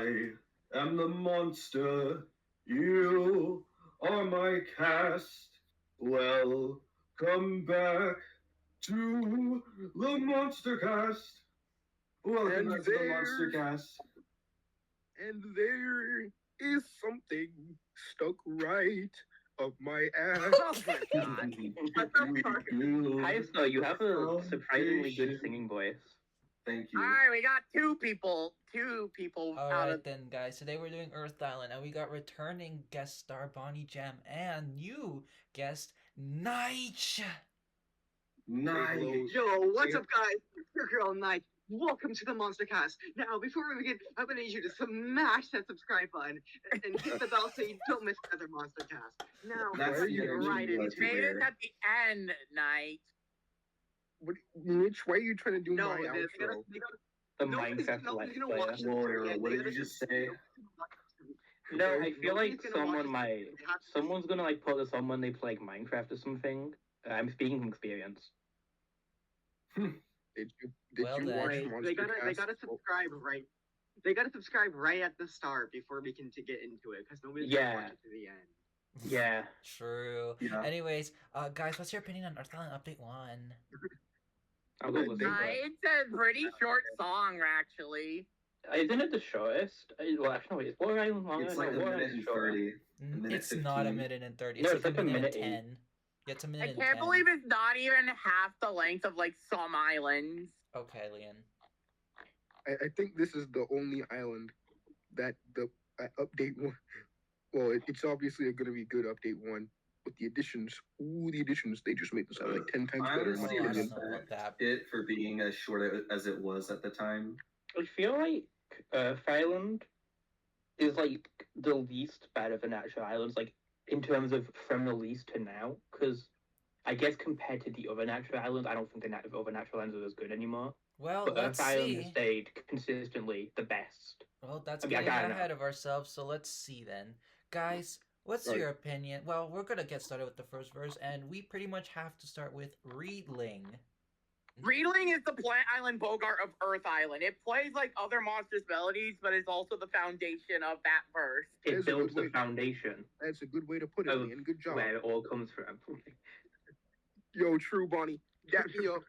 I am the monster. You are my cast. Welcome back to the Monstercast. Welcome back to the Monstercast. And there is something stuck right up my ass. Oh my god. Hi, so you have a surprisingly good singing voice. Thank you. Alright, we got two people out Alright of... then, guys. Today we're doing Earth Island, and we got returning guest star Bonniegem and new guest Nych. Nice. Yo, what's up, guys? It's your girl, Nych. Welcome to the Monstercast. Now, before we begin, I'm going to need you to smash that subscribe button and hit the bell so you don't miss another Monstercast. Now, That's let's the get energy right you into like to Made wear. it at the end, Night. Mitch, why are you trying to do No, my they outro? The nobody's Minecraft gonna Let's watch Play. this. Whoa, what did you just say? No, I feel like Nobody's gonna watch someone this. someone's gonna like put this on when they play like Minecraft or something. I'm speaking from experience. Did you Well, watch then. Monstercast? They gotta subscribe right. They gotta subscribe right at the start before we can get into it, because nobody's gonna watch it to the end. Yeah. True. Yeah. Anyways, guys, what's your opinion on Earth Island Update 1? I'll go with it. It's a pretty short song, actually. Isn't it the shortest? Well, actually, no, it's what long. It's like a minute and 30. minute It's not a 15. minute and 30. No, It's like a minute and 8. 10. Yeah, it's a minute I and can't 10. believe it's not even half the length of, like, some islands. Okay, Leon. I think this is the only island that the update one. Well, it's obviously going to be good update one, but the additions, they just made this out like 10 times better. in my Honestly, I don't opinion. know about that. it for being as short as it was at the time. I feel like Earth Island is like the least bad of the natural islands, like in terms of from the least to now. Because I guess compared to the other natural islands, I don't think the other natural islands are as good anymore. Well, But let's Earth Island has see. stayed consistently the best. Well, that's I mean, I getting gotta know. ahead of ourselves, so let's see then. Guys, what's Right. your opinion? Well, we're gonna get started with the first verse, and we pretty much have to start with Reedling. Reedling is the Plant Island Bogart of Earth Island. It plays like other monsters' melodies, but it's also the foundation of that verse. It There's a builds good the way- foundation That's a good way to put it, of man. Good job. where it all comes from. Yo, true, Bonnie. Dap me up.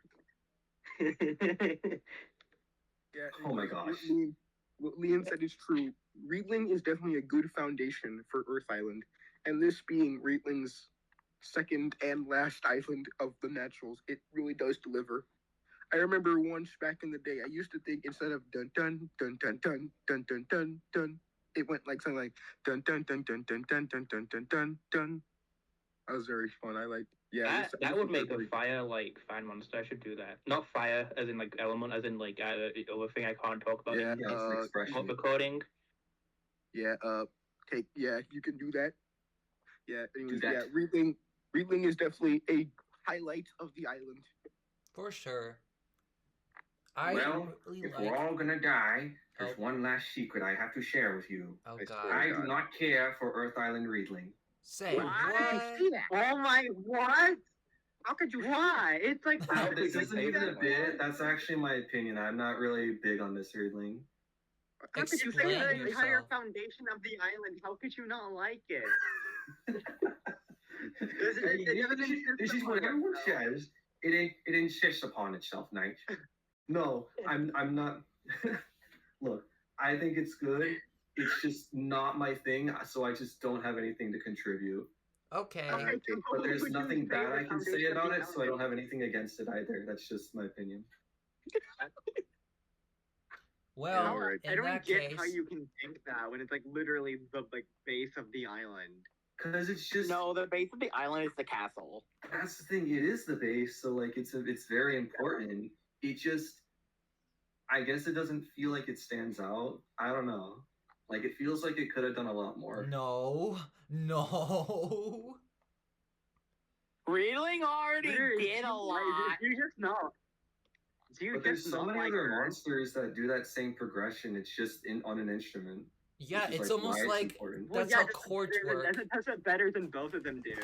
Yeah, Oh my gosh. What Leon said is true. Reedling is definitely a good foundation for Earth Island, and this being Reedling's second and last island of the naturals, it really does deliver. I remember once back in the day, I used to think instead of dun dun dun dun dun dun dun dun dun, it went like something like dun dun dun dun dun dun dun dun dun dun dun. That was very fun. That would make a fire like fan monster. I should do that. Not fire as in like element, as in like other thing I can't talk about. Yeah, Yeah, it's an expression. Recording. you can do that. Yeah, anyways, Do that. yeah, Reedling is definitely a highlight of the island. For sure. I Well, really if like... we're all gonna die, there's Oh. one last secret I have to share with you. Oh, I God. swear. I do not care for Earth Island Reedling. Say What? what? Oh my, what? How could you? Why? It's like Wow, this it's isn't like even a that. bit. That's actually my opinion. I'm not really big on this Reedling. How could you say Explain the entire yourself. foundation of the island? How could you not like it? This is what everyone says. It insists upon itself, Knight. No, I'm not. Look, I think it's good. It's just not my thing, so I just don't have anything to contribute. Okay. But there's nothing bad I can say about it, so I don't have anything against it either. That's just my opinion. Well, Alright. I in don't that get case... how you can think that when it's like literally the base of the island. Because it's just No, the base of the island is the castle. that's the thing. It is the base, so like it's very important. It just, I guess it doesn't feel like it stands out. I don't know. Like it feels like it could have done a lot more. No. Reedling already did a lot. You just know. But there's so many other monsters that do that same progression. It's just on an instrument. Yeah, which is, it's like, almost why like it's important. that's how chords work. That's what better than both of them do.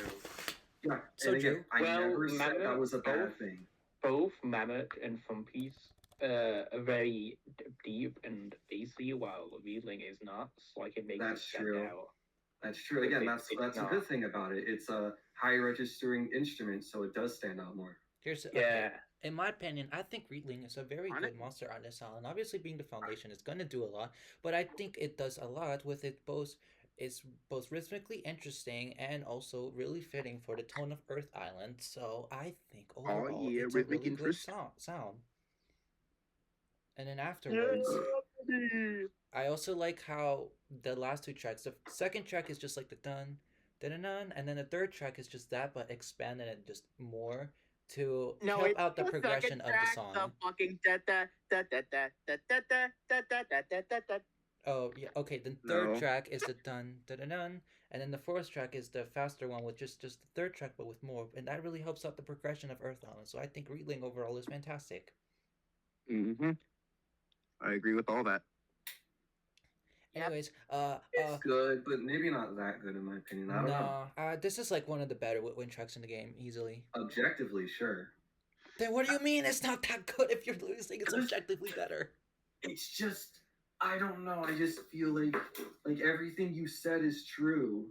Yeah, So and again, true. I Well, never said that was a bad both- thing. Both Mammoth and Fumpies very deep and bassy, while Reeling is not. So like it makes That's it stand true. out. That's true. Again, It's that's a not. good thing about it. It's a high registering instrument, so it does stand out more. Here's Yeah. okay. In my opinion, I think Reedling is a very On good it? monster on this island. Obviously, being the foundation is gonna do a lot, but I think it does a lot with it both. It's both rhythmically interesting and also really fitting for the tone of Earth Island. So I think overall yeah, it's a rhythmic really good interest. sound. And then afterwards, Yeah. I also like how the last two tracks. The second track is just like the dun, dun, dun, and then the third track is just that, but expanded and just more to No, help it's out the the progression second of the track, song. the fucking da da da da da da da da da da da da da da. Oh yeah, okay. The third No. track is the dun dun dun dun, and then the fourth track is the faster one with just the third track, but with more, and that really helps out the progression of Earth Island. So I think Reeling overall is fantastic. Mm-hmm. I agree with all that. Yep. Anyways, It's good, but maybe not that good in my opinion. I don't know. this is like one of the better win tracks in the game, easily. Objectively, sure. Then what do you mean it's not that good if you're losing? It's objectively better. It's just I don't know. I just feel like everything you said is true.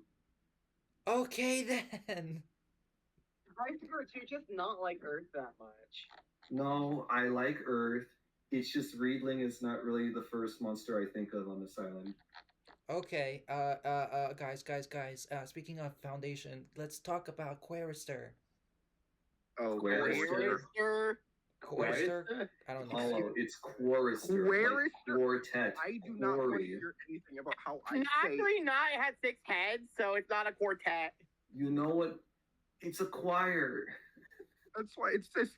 Okay then. Vice versa, you're just not like Earth that much. No, I like Earth. It's just Reedling is not really the first monster I think of on this island. Okay, guys. Speaking of Foundation, let's talk about Quarister. Oh, Quarister. Quarister. I don't know. Hollow, it's Quarister. Quarister? Like quartet. I do not want to Quarry. hear anything about how I say. Actually, not. It has 6 heads, so it's not a quartet. You know what? It's a choir. That's why it says.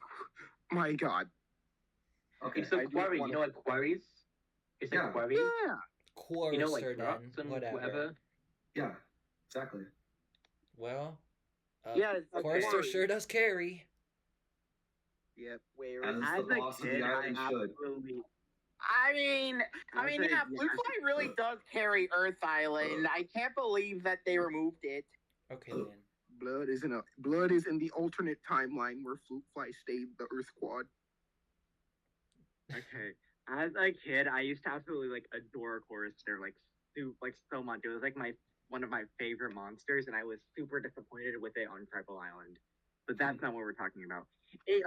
My God. Okay. It's a I do quarry. wanna- You know what quarries? It's Yeah. a quarry. Yeah. Quarister You know, like then, rocks and whatever. whatever. Yeah, exactly. Well, Yeah, it's a Quarister quarry. sure does carry. Yep. Where As is the boss of the island should. I mean, Okay, yeah, yeah. Blue Fly really does carry Earth Island. I can't believe that they removed it. Okay then. Blood is in the alternate timeline where Flute Fly stayed the Earth Quad. Okay. As a kid, I used to absolutely like adore Chorister so much. It was like one of my favorite monsters, and I was super disappointed with it on Tribal Island. But that's not what we're talking about. It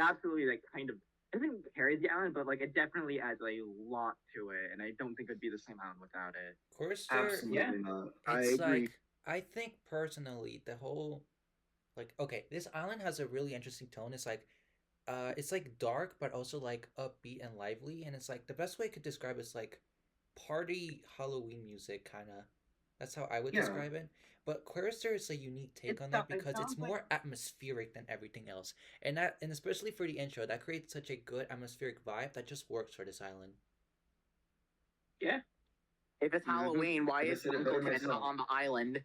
absolutely like kind of doesn't carry the island, but like it definitely adds a lot to it, and I don't think it'd be the same island without it. Quarister, Absolutely not. I it's agree. like I think personally the whole okay, this island has a really interesting tone. It's like dark but also like upbeat and lively, and it's like the best way I could describe it is like party Halloween music kind of. That's how I would Yeah. describe it. But Quarister is a unique take on that because it's more atmospheric than everything else, and especially for the intro, that creates such a good atmospheric vibe that just works for this island. Yeah. If it's Halloween, why I is said it better Pumpkin myself. not on the island?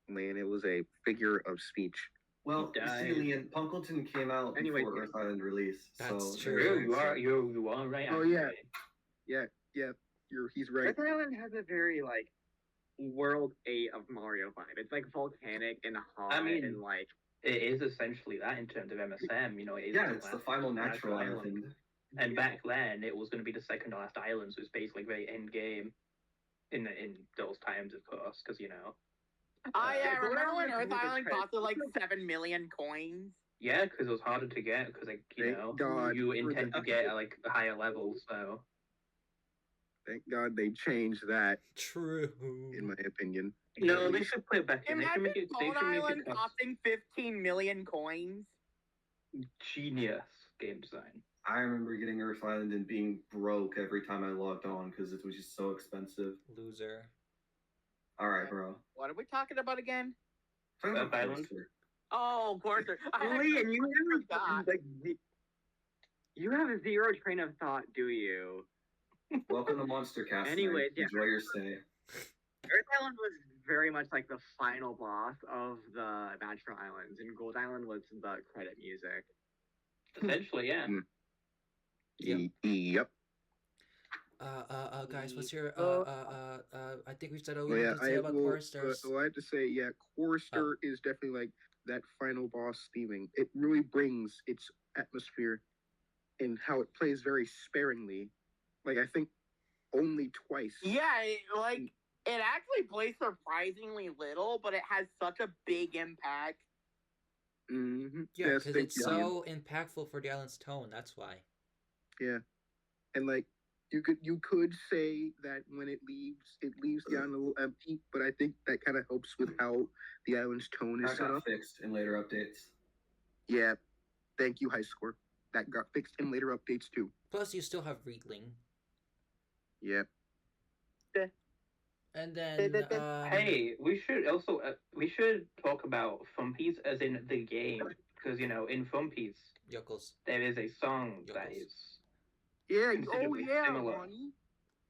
Man, it was a figure of speech. Well, He you see, died. Leon, Punkleton came out Anyway, before Earth Island release. That's so true. You are right. Oh, yeah. actually. He's right. Earth Island has a very like World 8 of Mario vibe. It's like volcanic and hot I mean, and like It is essentially that in terms of MSM. You know, it is Yeah, it's the last final natural island. And back then, it was going to be the second to last island, so it's basically very end game in those times, of course, because you know. Oh yeah, but remember when whatever Earth makes Island sense. costed like 7 million coins? Yeah, because it was harder to get, because like you Thank know God you for intend to that. get like a higher level, so. Thank God they changed that, True. in my opinion. No, they should put it back in. They should Imagine make it. They Bone should make Island it cost costing 15 million coins. genius game design. I remember getting Earth Island and being broke every time I logged on because it was just so expensive. Loser. All right, bro. What are we talking about again? Talking about Earth Island? Quarister. Oh, Quarter. Lee, and you forgot. you have a zero train of thought, do you? Welcome to Monstercast. Anyways, tonight. Enjoy your stay. Earth Island was very much like the final boss of the Natural Islands, and Gold Island was the credit music. Essentially, yeah. Yep. Yep. Guys, what's your I think we've said all Well, we yeah, need to say about Quaristers. I have to say, yeah, Quarister is definitely like that final boss theming. It really brings its atmosphere in how it plays very sparingly. Like, I think only twice. Yeah, it actually plays surprisingly little, but it has such a big impact. Mm-hmm. Yeah, because it's so impactful for the island's tone. That's why. Yeah, and like you could say that when it leaves the island a little empty, but I think that kind of helps with how the island's tone is That set got up. fixed in later updates. Yeah, thank you, High Score. That got fixed in later updates too. Plus, you still have Reetling. Yeah. And then, hey, we should talk about Fumpies as in the game, because in Fumpies Yokels. there is a song that Yokels. is Yeah. considerably similar. Bonnie.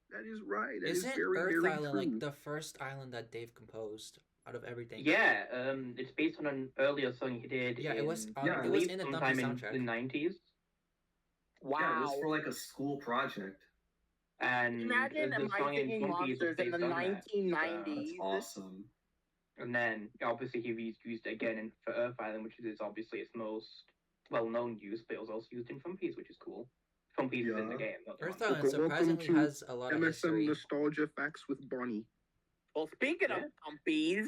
That is right. That Isn't is very, Earth very Island true. like the first island that Dave composed out of everything? Yeah, it's based on an earlier song he did. Yeah, it was. Yeah, It was in the sometime Dumpy in soundtrack. the 90s. Wow. Yeah, it was for like a school project. And Imagine the My song in Singing One Piece was Monsters in the based on that. 1990s. That's awesome. And then obviously he reused it again for Earth Island, which is obviously its most well-known use, but it was also used in Fumpies, which is cool. Fumpies is in the Yeah. game. Not the Earth one. Island surprisingly to has a lot of MSM history. nostalgia facts with Bonnie. Well, speaking of Pumpies,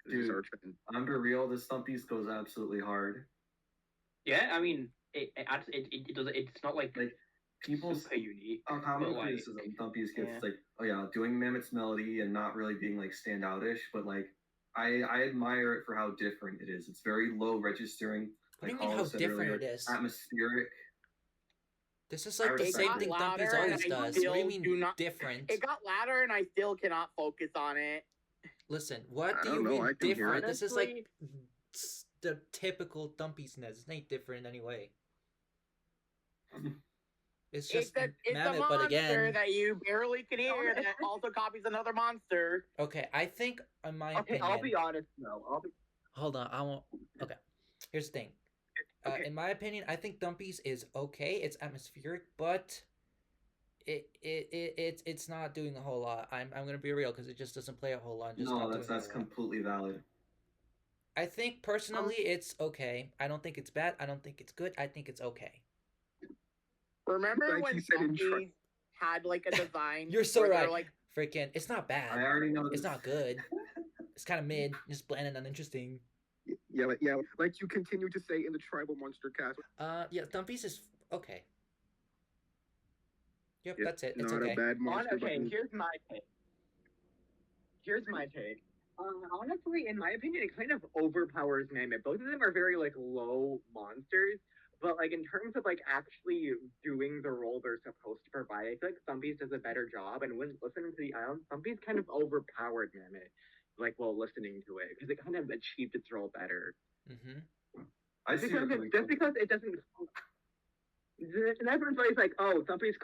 This is Dude. our trend. I'm for real, this Thumpies goes absolutely hard. Yeah, I mean, it does. It's not like People's super unique. common but, like, criticism Thumpies gets yeah. like, oh yeah, doing Mammoth's melody and not really being like standoutish, but like I admire it for how different it is. It's very low registering. What do you Like mean Hollow how said different earlier, it is? Atmospheric. This is like the It same got thing louder Thumpies and always I does. What do still you mean do not- different? it got louder and I still cannot focus on it. Listen, what I do you don't know, mean I can hear different? it. This is like the typical Thumpies-ness. It's not different in any way. It's just It's a Mammoth, monster but again. that you barely can hear that also copies another monster. Okay, I think, in my Okay, opinion. I'll be honest though. Hold on, I won't. Okay, here's the thing. Okay. In my opinion, I think Thumpies is okay. It's atmospheric, but it's not doing a whole lot. I'm gonna be real because it just doesn't play a whole lot. Just No, not that's doing a whole lot. completely valid. I think personally it's okay. I don't think it's bad. I don't think it's good. I think it's okay. Remember Like when you said in Thumpies had like a design? You're so where they're right. Like, Freaking, it's not I bad. already know It's this. not good. It's kind of mid, just bland and uninteresting. Yeah, like you continue to say in the Tribal Monstercast. Yeah, Thumpies is okay. Yep, It's that's it. It's not okay. a bad monster. Okay, but- here's my take. Honestly, in my opinion, it kind of overpowers Mammoth. Both of them are very like low monsters, but like in terms of like actually doing the role they're supposed to provide, I feel like Thumpies does a better job. And when listening to the island, Thumpies kind of overpowered Mammoth, like while listening to it, because it kind of achieved its role better. Mm-hmm. I see your point. Just because it doesn't. And everyone's always like, "Oh, Thumpies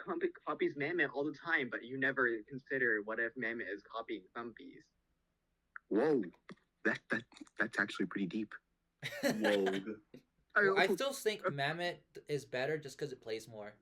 copies Mammoth all the time," but you never consider what if Mammoth is copying Thumpies. Whoa, that's actually pretty deep. Whoa. Well, I still think Mammoth is better just because it plays more.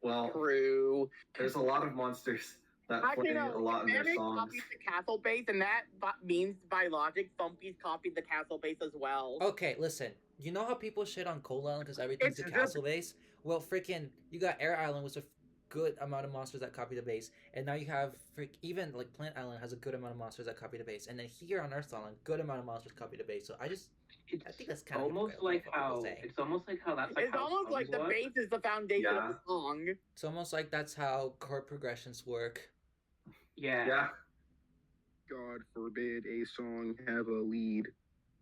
Well, true. there's a lot of monsters that Actually, play no. a lot in their Mammoth songs. copies the castle base, and that means by logic, Thumpies copied the castle base as well. Okay, listen. You know how people shit on Coal Island because everything's It's a just- castle base? Well, freaking, you got Air Island with a good amount of monsters that copy the base, and now you have even like Plant Island has a good amount of monsters that copy the base, and then here on Earth Island, good amount of monsters copy the base. So I think that's kind of almost like how that's like It's how almost like songs the work. base is the foundation Yeah. of the song. It's almost like that's how chord progressions work. Yeah. Yeah. God forbid a song have a lead.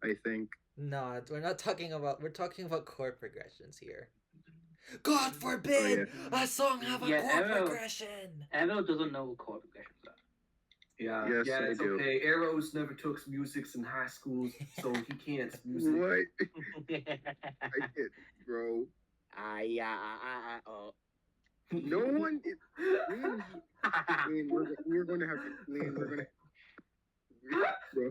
I think. No, we're talking about chord progressions here. God forbid a song have a Yeah, chord Arrow- progression. Emil doesn't know what chord progressions are. Yeah, Yes, yeah, I it's do. okay. Arrows never took musics in high school, so he can't music. What? I get, bro. No one. Lean, we're going to have. Lean, we're going to. Bro.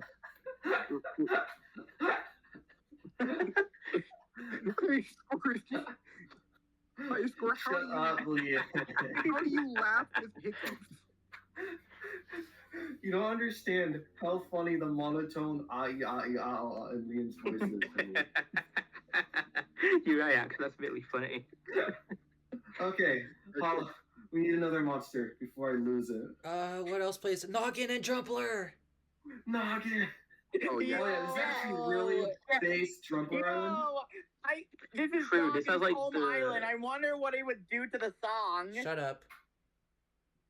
High score. Shut up, Leah. How do you laugh with hiccups? You don't understand how funny the monotone in Liam's voice is. to me. You're right, actually, that's really funny. Okay, Paula, we need another monster before I lose it. What else plays? Noggin and Drumpler. Noggin. Oh, yeah. Oh yeah, this is actually really base Drumpler Island. This is True, this sounds Noggin's like home the- island. I wonder what it would do to the song. Shut up.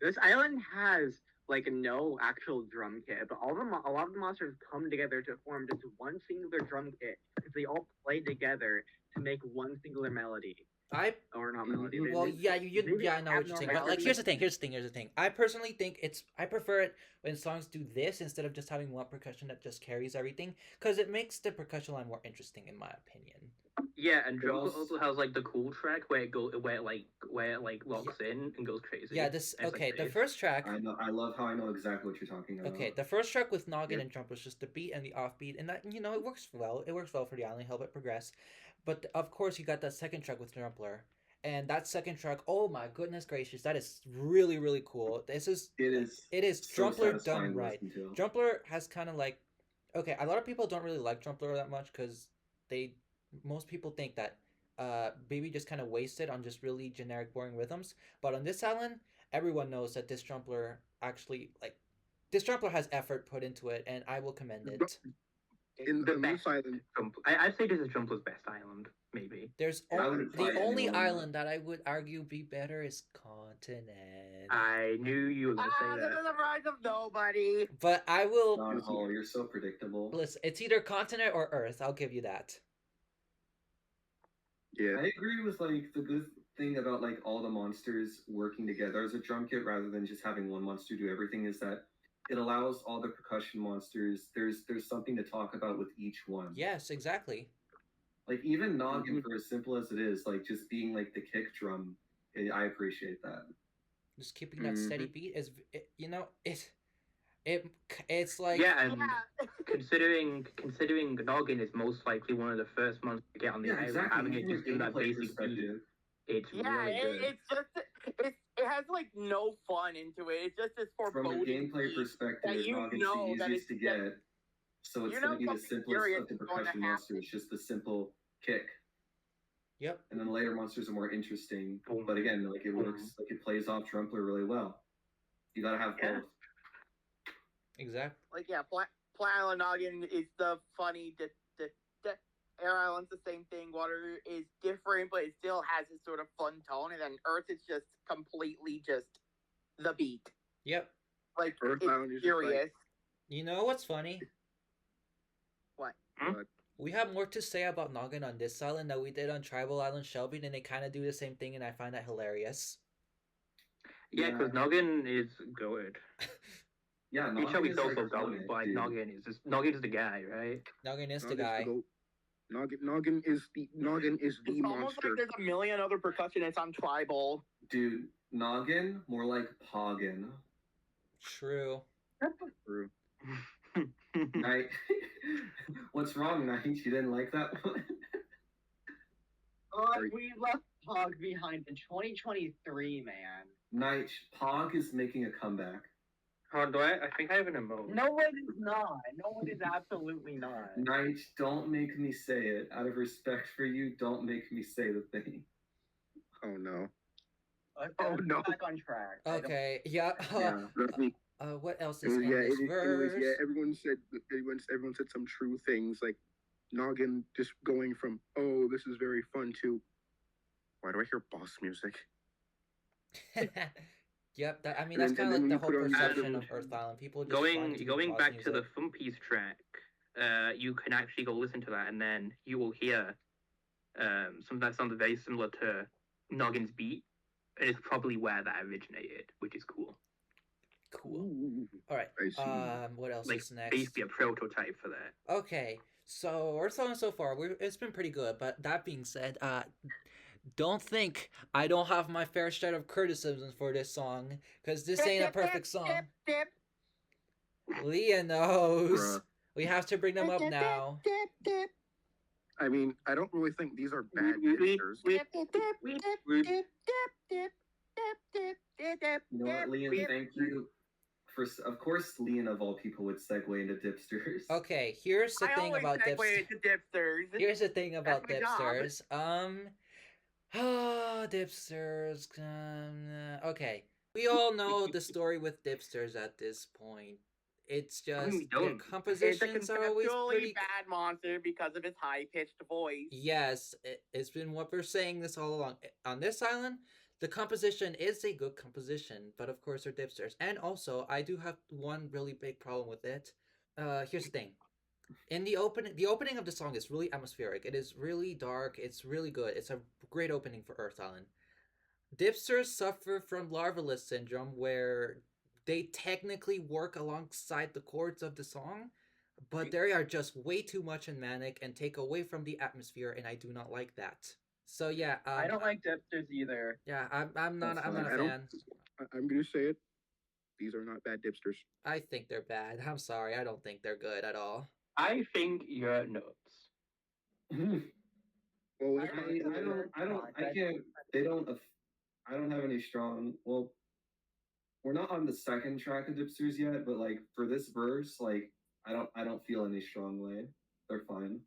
This island has like no actual drum kit, but a lot of the monsters come together to form just one singular drum kit because they all play together to make one singular melody. Or not melody. They- Well, they- yeah, they I know what you're saying. But like, here's the thing. I personally think I prefer it when songs do this instead of just having one percussion that just carries everything, because it makes the percussion line more interesting, in my opinion. Yeah, and It Drumble also- also has like the cool track where it locks in and goes crazy. Yeah, It's the bass. first track. I know. I love how I know exactly what you're talking about. Okay, the first track with Noggin Yeah. and Jump was just the beat and the offbeat, and that it works well. It works well for the island, help it progress. But of course, you got that second track with Drumpler, and that second track. Oh my goodness gracious, that is really really cool. It is. It is so Drumpler satisfying done to right. listen to. Drumpler has kind of like, okay, a lot of people don't really like Drumpler that much because most people think that Baby just kind of wasted on just really generic boring rhythms. But on this island, everyone knows that this Drumpler actually this Drumpler has effort put into it, and I will commend it. In The the best Moose Island, I'd say this is Jumpler's best island, maybe. There's I wouldn't the fight only anyone. island that I would argue be better is Continent. I knew you were gonna say To that. the surprise of nobody. But I will Don Hall, you're so predictable. listen. It's either Continent or Earth. I'll give you that. yeah. I agree with like the good thing about like all the monsters working together as a drum kit rather than just having one monster do everything is that it allows all the percussion monsters. There's something to talk about with each one. Yes, exactly. Like even Noggin, for as simple as it is, like just being like the kick drum, I appreciate that. Just keeping that steady beat is, it's like Yeah, and Yeah. considering Noggin is most likely one of the first monsters to get on the Yeah, island, exactly. having it From a just do that gameplay basic beat, perspective. it's Yeah, really good. it's just it has like no fun into it. It's just this From foreboding. a gameplay beat perspective, that you Noggin's know the that easiest to it's just- get. So it's you going know to be the something simplest serious of the is going to percussion happen. monsters, just the simple kick. Yep. And then the later monsters are more interesting. Boom. But again, like it Boom. works, like it plays off Trumpler really well. You gotta have Yeah. both. Exactly. Like Plant Island Noggin is the funny. Air Island's the same thing. Water is different, but it still has this sort of fun tone. And then Earth is just completely just the beat. Yep. Like Earth Island is it's just like- furious. You know what's funny? What? But We have more to say about Noggin on this island than we did on Tribal Island Shelby, and they kind of do the same thing, and I find that hilarious. Yeah, because Noggin is good. Yeah, It Noggin shall be is so iconic, good, but like, dude. Noggin's the guy, right? Noggin is the Noggin's guy. goat. Noggin is the It's almost monster. like there's a million other percussionists on Tribal. Dude, Noggin, more like Poggin. True. True. Night. What's wrong, Night? You didn't like that one? We left Pog behind in 2023, man. Night, Pog is making a comeback. Oh, I think I have an emote. No one is not. No one is absolutely not. Night, don't make me say it. Out of respect for you, don't make me say the thing. Oh no. Oh no. Back on track. I don't- Okay. Yeah. Yeah. Trust me. What else It is was, in yeah, this it verse? was, yeah. Everyone said some true things, like Noggin just going from "oh, this is very fun" to "why do I hear boss music?" Yep. I mean, And that's then- kind of and like then the you whole put on- perception of And Earth Island. People just Going back to the Fun Piece track, you can actually go listen to that, and then you will hear something that sounds very similar to Noggin's beat, and it's probably where that originated, which is cool. Cool. All right. I see. What else Like is next? basically a prototype for that. Okay, so Earth Island so far, it's been pretty good. But that being said, don't think I don't have my fair share of criticisms for this song, because this ain't a perfect song. Dip, Leah knows. Bruh. We have to bring them up now. dip, I mean, I don't really think these are bad pictures. dip, dip, dip, dip, dip, dip, dip, dip, dip, dip, dip, You know what, Liam? Thank you of course, Leon of all people would segue into dipsters. Okay, here's the I thing always about segue dipsters. to dipsters. Here's the thing about my job. dipsters. Oh, dipsters. Okay, we all know the story with dipsters at this point. It's just we their don't. It's a compositions are always conceptually pretty. bad monster because of his high-pitched voice. Yes, it's been what we're saying this all along. On this island, the composition is a good composition, but of course they're dipsters. And also, I do have one really big problem with it. Here's the thing. In the opening of the song is really atmospheric. It is really dark. It's really good. It's a great opening for Earth Island. Dipsters suffer from larvalist syndrome, where they technically work alongside the chords of the song, but they are just way too much in manic and take away from the atmosphere, and I do not like that. So yeah, I don't like dipsters either. Yeah, I'm not That's I'm not fine. a I don't- fan. I'm gonna say it. These are not bad dipsters. I think they're bad. I'm sorry. I don't think they're good at all. I think you're nuts. Well, I can't. They don't. I don't have any strong. Well, we're not on the second track of Dipsters yet, but like for this verse, like I don't feel any strong way. They're fine.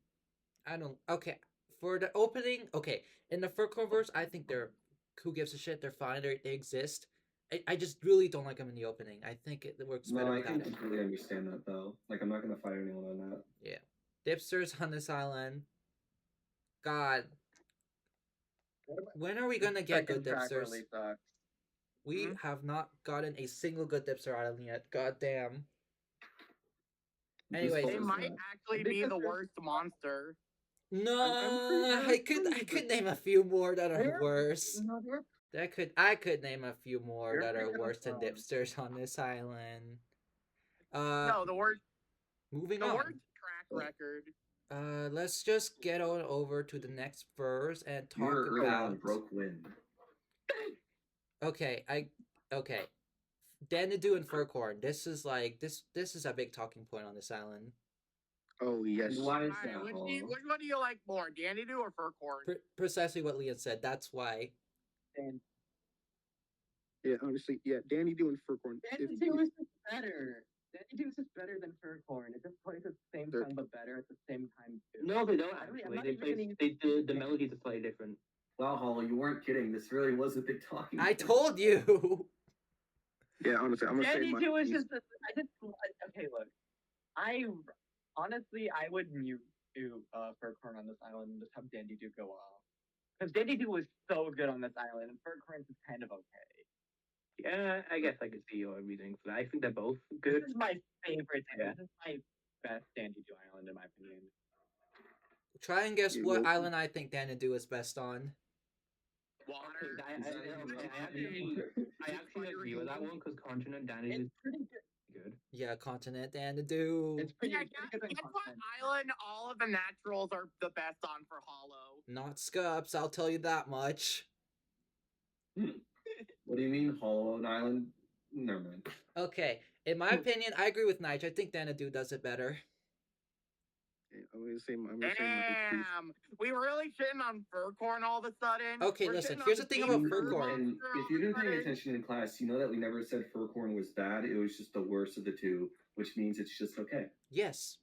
I don't. Okay, for the opening. Okay, in the Furcore verse, I think they're. Who gives a shit? They're fine. They exist. I just really don't like them in the opening. I think it works No, better I without can them. completely understand that though. Like I'm not gonna fight anyone on that. Yeah, Dipsters on this island. God, when are we gonna get good Second track Dipsters? really sucks. We have not gotten a single good Dipster island yet. God damn. Anyways, They Just might that. actually be the worst monster. No, I'm I could name a few more that are They're- worse. No, they're I could name a few more You're that are thinking of worse than wrong. Dipsters on this island. No, the worst Moving on. track record. Let's just get on over to the next verse and talk You're early on about. broke wind. Okay. Danadu and Furcorn. This is like this is a big talking point on this island. Oh yes. Why is Alright, that? which, Hall? which one do you like more, Danny Do or Furcorn? Precisely what Leon said. That's why. Yeah, honestly, yeah. Danny doing Furcorn. Danny Two is just better. Danny Two is just better than Furcorn. It just plays at the same They're- time, but better at the same time too. No, they don't I mean, I'm actually. not They even play. The melodies are slightly different. Wow, Hollow, you weren't kidding. This really was a big talking. I point. told you. Yeah, honestly, I'm gonna say Danny my Two is piece. just. Okay. Look, I honestly I would mute Furcorn on this island and just have Dandy Do go off. Because Dandy Do was so good on this island, and Furcorn is kind of okay. Yeah, I guess I could see your reasoning for that. I think they're both good. This is my favorite. Yeah. This is my best Dandy Do island in my opinion. Try and guess You what will- island I think Danadu is best on. Water. I actually agree with that one because Continent Danny is It's pretty good. good. Yeah, Continent Danadu. It's pretty, Yeah, it's pretty good on guess what content. island all of the naturals are the best on for Hollow? Not Scups, I'll tell you that much. What do you mean, Hollow Island? Never mind. Okay, in my opinion, I agree with Nige. I think Danadu does it better. Yeah, I'm gonna say my piece. Damn, we really shitting on Furcorn all of a sudden. Okay, We're listen, shitting here's on the thing Big about Fur Furcorn. And Monster if you've all been of a paying sudden. attention in class, you know that we never said Furcorn was bad. It was just the worst of the two, which means it's just okay. Yes.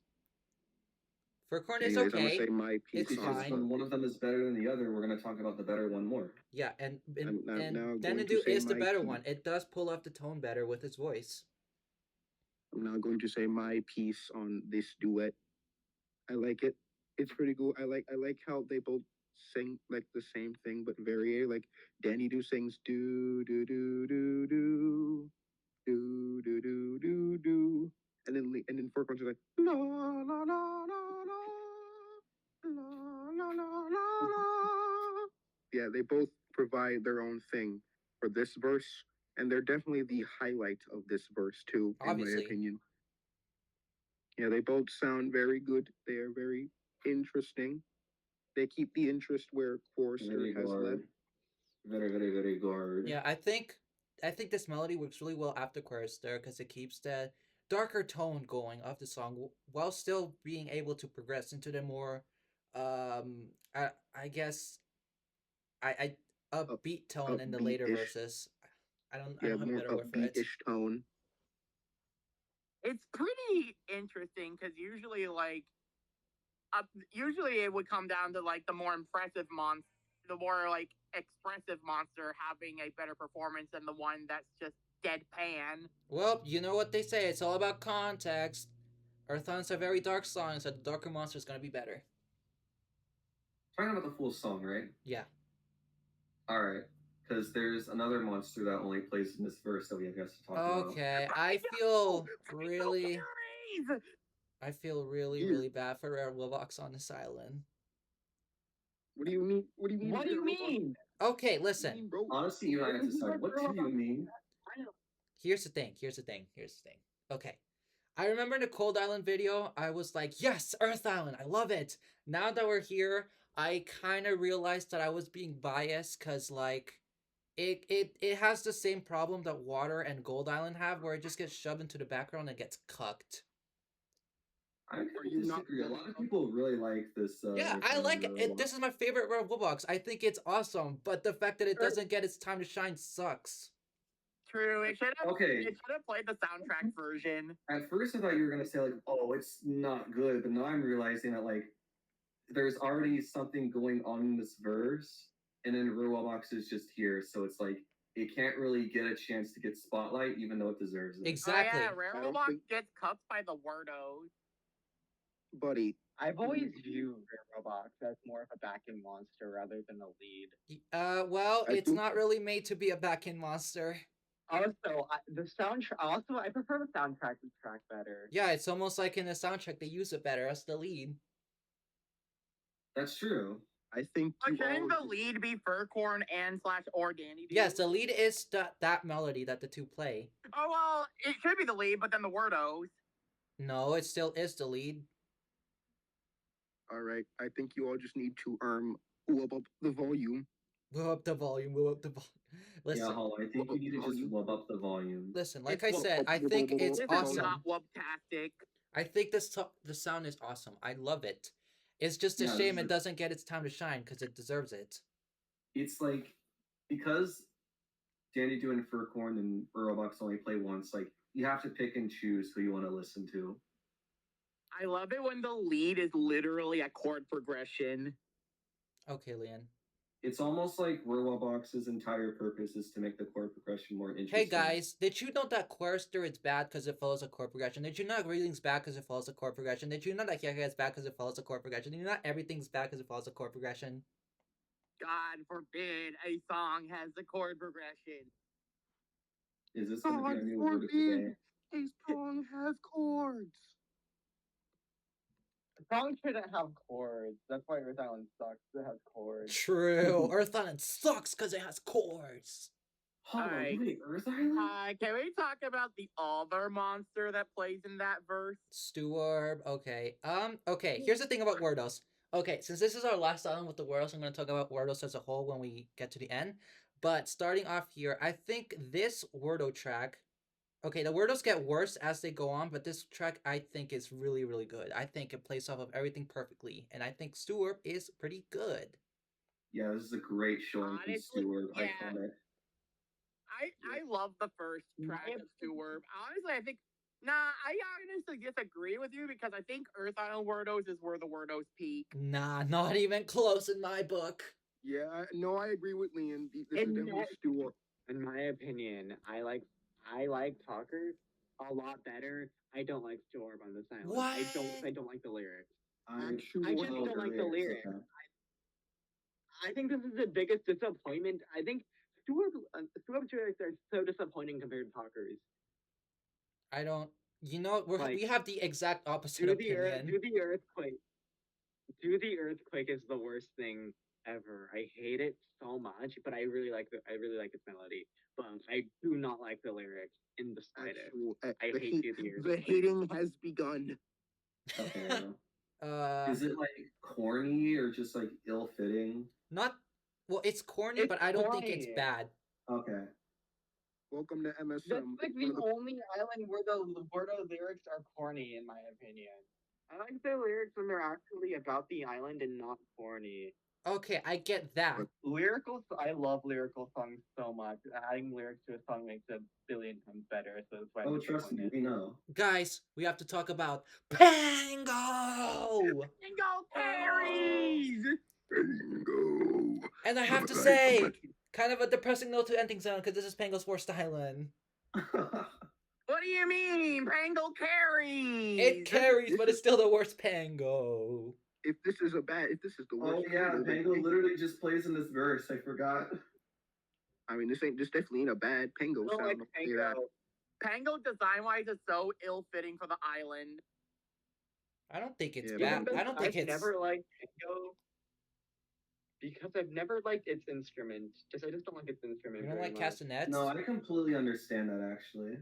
Furcorn is Anyways, I'm okay. gonna say my piece. It's It's on just fine. when one of them is better than the other, we're gonna talk about the better one more. Yeah, and I'm now going to Danadu say is the my better piece. one. It does pull off the tone better with its voice. I'm now going to say my piece on this duet. I like it. It's pretty cool. I like how they both sing like the same thing but vary. Like Danny Do sings do do do do do do do do do do, and then Furcon's like la la la la la la la la la. Yeah, they both provide their own thing for this verse, and they're definitely the highlight of this verse too, in Obviously. my opinion. Yeah, they both sound very good. They are very interesting. They keep the interest where Forrester Very has guard. left. Very guard. Yeah, I think this melody works really well after Chorister because it keeps the darker tone going of the song while still being able to progress into the more I guess I upbeat tone in the later upbeat-ish. verses. I don't Yeah, have a more better word for it. upbeat-ish tone. It's pretty interesting because usually it would come down to like the more impressive monster, the more like expressive monster having a better performance than the one that's just deadpan. Well, you know what they say. It's all about context. Earthlands are very dark songs, so the darker monster is gonna be better. Talking about the full song, right? Yeah. All right, because there's another monster that only plays in this verse that we have to talk about. Okay, I feel really bad for Rare Wilbox on this island. What do you mean? What do you mean? What do you mean? Okay, listen. Bro? Honestly, you and I have to decide. What do you mean? Here's the thing. Okay. I remember in the Cold Island video, I was like, yes, Earth Island, I love it. Now that we're here, I kind of realized that I was being biased because, like, it has the same problem that Water and Gold Island have, where it just gets shoved into the background and gets cucked. I kind of disagree. A lot of people really like this. Yeah, I like it. This is my favorite Rare Wilbox. I think it's awesome, but the fact that it doesn't get its time to shine sucks. True. It should have. Okay. It should have played the soundtrack version. At first, I thought you were gonna say like, "Oh, it's not good," but now I'm realizing that like, there's already something going on in this verse, and then Rural Box is just here, so it's like it can't really get a chance to get spotlight, even though it deserves it. Exactly. Oh, yeah, Rare Roblox gets cuffed by the Wordos. Buddy, I've always viewed Rare Roblox as more of a backing monster rather than a lead. Well, I it's think- not really made to be a back-end monster. Also, the soundtrack. Also, I prefer the soundtrack to track better. Yeah, it's almost like in the soundtrack they use it better as the lead. That's true. I think But you shouldn't all the lead be Furcorn and / or Danny? Yes, the lead is that melody that the two play. Oh well, it should be the lead, but then the Wordos. No, it still is the lead. All right. I think you all just need to up the volume. Go up the volume. Listen, Yeah, Hall, I think you need to just wub up the volume. listen. Like It's I said, I think it's This is awesome. not webtastic. I think the sound is awesome. I love it. It's just a Yeah, shame this it is- doesn't get its time to shine because it deserves it. It's like because Danny Dew and Furcorn and Burrowbox only play once, like you have to pick and choose who you want to listen to. I love it when the lead is literally a chord progression. Okay, Leon. It's almost like Burrowbox's entire purpose is to make the chord progression more interesting. Hey guys, did you know that Chorister is bad because it follows a chord progression? Did you know that Reading's bad because it follows a chord progression? Did you know that Hyaka is bad because it follows a chord progression? Did you know that everything's bad because it follows a chord progression? God forbid a song has a chord progression. Is this going to be our new God word of the day? A song has chords. The song shouldn't have chords. That's why Earth Island sucks. It has chords. True. Earth Island sucks because it has chords. Hold on, Alright. wait, Earth Island? Can we talk about the other monster that plays in that verse? Steward. Okay. Okay. Here's the thing about Wordos. Okay, since this is our last island with the Wordos, I'm going to talk about Wordos as a whole when we get to the end. But starting off here, I think this Wordo track. Okay, the Wordos get worse as they go on, but this track I think is really, really good. I think it plays off of everything perfectly, and I think Steward is pretty good. Yeah, this is a great showing from Honestly, Stewart. yeah. Iconic. I love the first track of Steward. Honestly, I think I honestly disagree with you because I think Earth Island Wordos is where the Wordos peak. Nah, not even close in my book. Yeah, no, I agree with Leon. This is And definitely that- Stewart. In my opinion, I like Talkers a lot better. I don't like Storm on this island. What? I don't like the lyrics. I just don't like the lyrics. I think this is the biggest disappointment. I think Stewart's lyrics are so disappointing compared to Talkers. I don't. You know, Like, we have the exact opposite Do the opinion. earthquake. Do the earthquake is the worst thing ever. I hate it so much, but I really like its melody. But I do not like the lyrics in the slightest. I The hate Do the Earthquake. The hating has begun. Okay. Uh, Is it like corny or just like ill-fitting? not. Well, it's corny, It's but I don't think it's corny. bad. Okay. Welcome to MSM. That's like one of the only island where the lyrics are corny, in my opinion. I like the lyrics when they're actually about the island and not corny. Okay, I get that. I love lyrical songs so much. Adding lyrics to a song makes it a billion times better. So that's why I'm Oh, trust me, disappointed. we know. Guys, we have to talk about Pango! Bingo carries! Bingo. And I have to say, kind of a depressing note to ending zone because this is Pango's worst island. What do you mean? Pango carries! It carries, but it's still the worst Pango. If this is the Oh worst. yeah, Pango, then Pango literally just plays in this verse. I forgot. I mean, this definitely ain't a bad Pango I don't sound. like I'll tell you that. Pango design-wise is so ill-fitting for the island. I don't think it's Yeah, bad. I don't think I've it's. never liked Tango because I've never liked its instrument. I just don't like its instrument. You don't very like much. castanets? No, I completely understand that actually.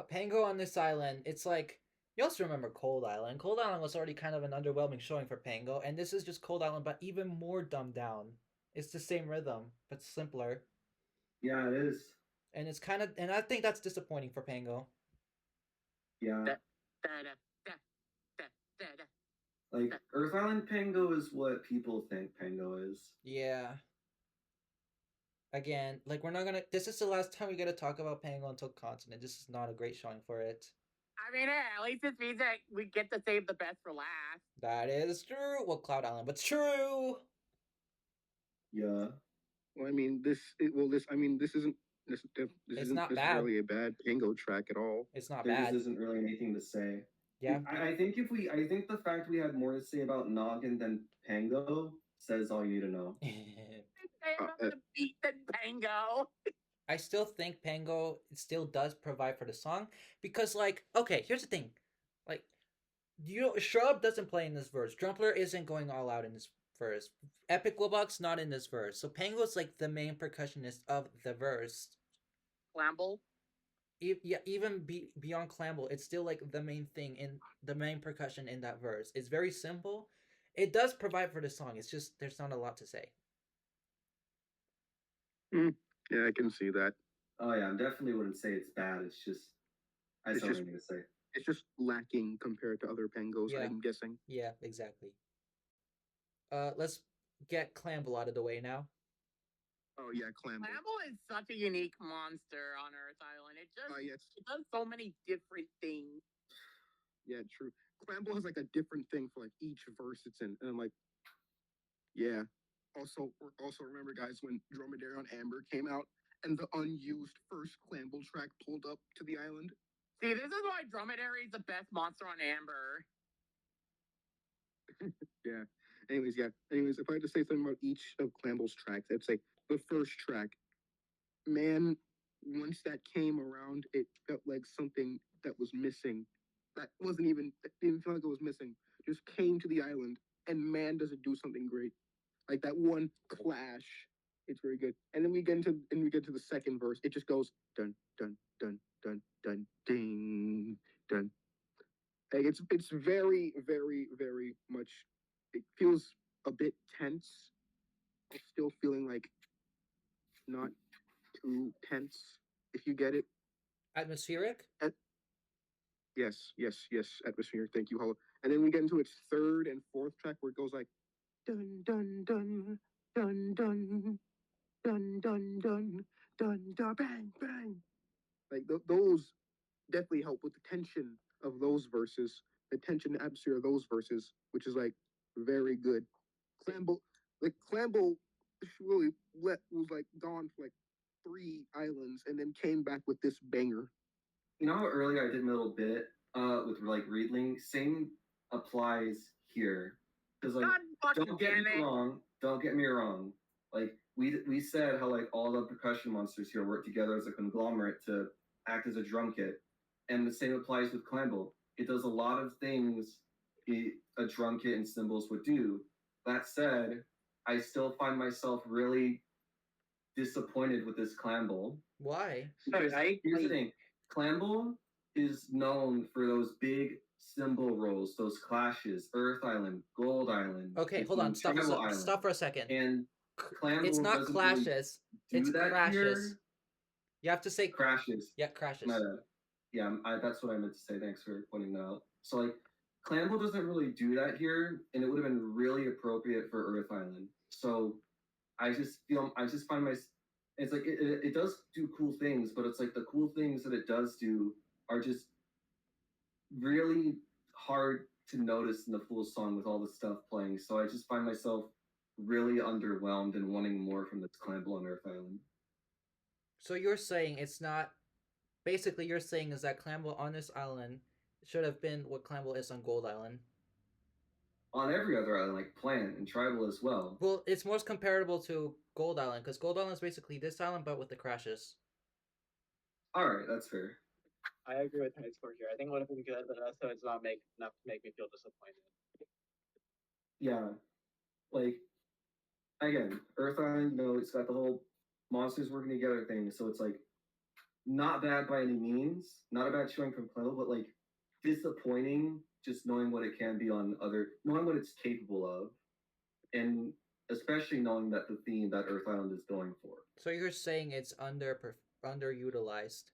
Pango on this island, it's like you also remember Cold Island. Cold Island was already kind of an underwhelming showing for Pango, and this is just Cold Island, but even more dumbed down. It's the same rhythm, but simpler, Yeah, it is. and it's kind of, and I think that's disappointing for Pango. Yeah. Da-da, da-da. Like Earth Island Pango is what people think Pango is. Yeah. Again, like we're not gonna. This is the last time we get to talk about Pango until Continent. This is not a great showing for it. I mean, at least it means that we get to save the best for last. That is true. Well, Cloud Island, but it's true. Yeah. Well, I mean, this isn't not bad. necessarily a bad Pango track at all. It's not There bad. just isn't really anything to say. Yeah. I think the fact we had more to say about Noggin than Pango says all you need to know. Say about the beat than Pango. I still think Pango still does provide for the song because, like, okay, here's the thing, like, Shrub doesn't play in this verse. Drumpler isn't going all out in this verse. Epic Willbuck's not in this verse. So Pango's like the main percussionist of the verse. Clamble. Even beyond Clamble, it's still like the main thing in the main percussion in that verse. It's very simple. It does provide for the song. It's just there's not a lot to say. Yeah, I can see that. Oh yeah, I definitely wouldn't say it's bad. It's just I It's don't just- know what to say. It's just lacking compared to other Pangos. Yeah. I'm guessing. Yeah, exactly. Let's get Clamble out of the way now. Oh yeah, Clamble. Clamble is such a unique monster on Earth Island. It just Yes. it does so many different things. Yeah, true. Clamble has like a different thing for like each verse it's in, and I'm like, yeah. Also remember, guys, when Dromedary on Amber came out and the unused first Clamble track pulled up to the island. See, this is why Dromedary is the best monster on Amber. Yeah. Anyways, if I had to say something about each of Clamble's tracks, I'd say the first track, man, once that came around, it felt like something that was missing. That didn't feel like it was missing. Just came to the island, and man, does it do something great. Like that one clash, it's very good. And then we get to the second verse. It just goes dun dun dun dun dun ding dun. Like it's very very very much. It feels a bit tense. I'm still feeling like not too tense. If you get it. Atmospheric? Yes. Atmosphere. Thank you, Hollow. And then we get into its third and fourth track where it goes like dun dun dun dun dun dun dun dun dun dun bang bang. Like those definitely help with the tension of those verses, the tension and atmosphere of those verses, which is like very good. Clamble really was like gone for like 3 islands and then came back with this banger. You know how earlier I did a little bit with like Reedling? Same applies here. Because like God fucking don't get damn me it. wrong. Don't get me wrong. Like we said how like all the percussion monsters here work together as a conglomerate to act as a drum kit, and the same applies with Clamble. It does a lot of things a drum kit and cymbals would do. That said, I still find myself really disappointed with this Clamble. Why? Because here's the thing, Clamble is known for those big cymbal rolls, those clashes, Earth Island, Gold Island. Okay, hold on. Stop for a second. And Clamble It's not doesn't really clashes. do It's that crashes. here. You have to say Crashes. Yeah, crashes. My bad. Yeah, that's what I meant to say. Thanks for pointing that out. So like, Clamble doesn't really do that here, and it would have been really appropriate for Earth Island. So I just find it's like it does do cool things, but it's like the cool things that it does do are just really hard to notice in the full song with all the stuff playing. So I just find myself really underwhelmed and wanting more from this Clamble on Earth Island. So you're saying it's not. Basically, you're saying is that Clamble on this island should have been what Clamble is on Gold Island. On every other island, like Plant and Tribal as well. Well, it's most comparable to Gold Island because Gold Island is basically this island but with the crashes. All right, that's fair. I agree with high score here. I think it would have been good, but also it's not enough to make me feel disappointed. Yeah, like again, Earth Island, it's got the whole monsters working together thing, so it's like not bad by any means, not a bad showing from Clamble, but like disappointing just knowing what it can be knowing what it's capable of, and especially knowing that the theme that Earth Island is going for. So you're saying it's underutilized.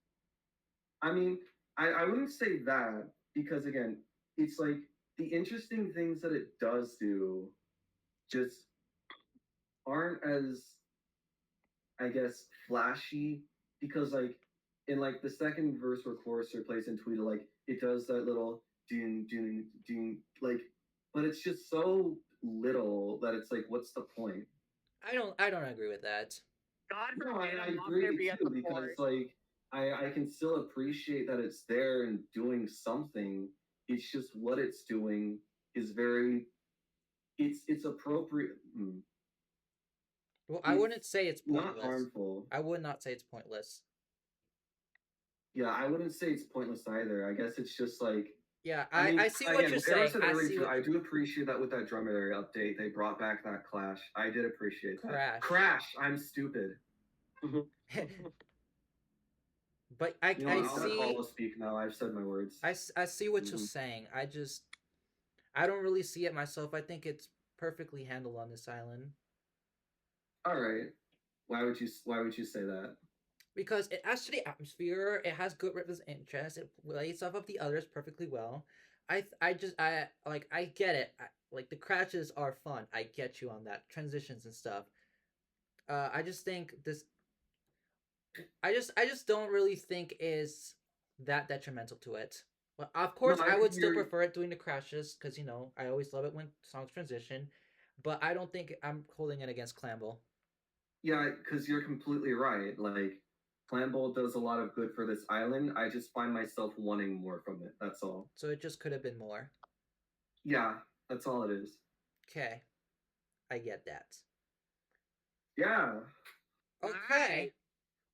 I mean, I wouldn't say that because again, it's like the interesting things that it does do just aren't as, I guess, flashy because like in like the second verse where Chorister plays in Tweedle, like it does that little doon doon doon like, but it's just so little that it's like, what's the point? I don't agree with that. God No, forbid I a agree monster be at too the because port. like I can still appreciate that it's there and doing something. It's just what it's doing is very it's appropriate. Well, I wouldn't say it's not pointless. harmful. I would not say it's pointless. Yeah, I wouldn't say it's pointless either. I guess it's just like Yeah, mean, I see what again, you're like Eric saying. said I earlier see too, what I do appreciate that with that drum area update, they brought back that clash. I did appreciate that. Crash. Crash. I'm stupid. But I I'll see. let Hollow speak now. I've said my words. I see what you're Mhm. saying. I don't really see it myself. I think it's perfectly handled on this island All right. Why would you say that? because it adds to the atmosphere. It has good rhythms and interest. It plays off of the others perfectly well. I get it. Like the crashes are fun. I get you on that transitions and stuff. I just think this. I just don't really think is that detrimental to it. Well, of course, No, I would think still you're- prefer it doing the crashes because I always love it when songs transition. But I don't think I'm holding it against Clamble. Yeah, because you're completely right. Like, Clamble does a lot of good for this island. I just find myself wanting more from it. That's all. So it just could have been more. Yeah, that's all it is. Okay, I get that. Yeah. Okay.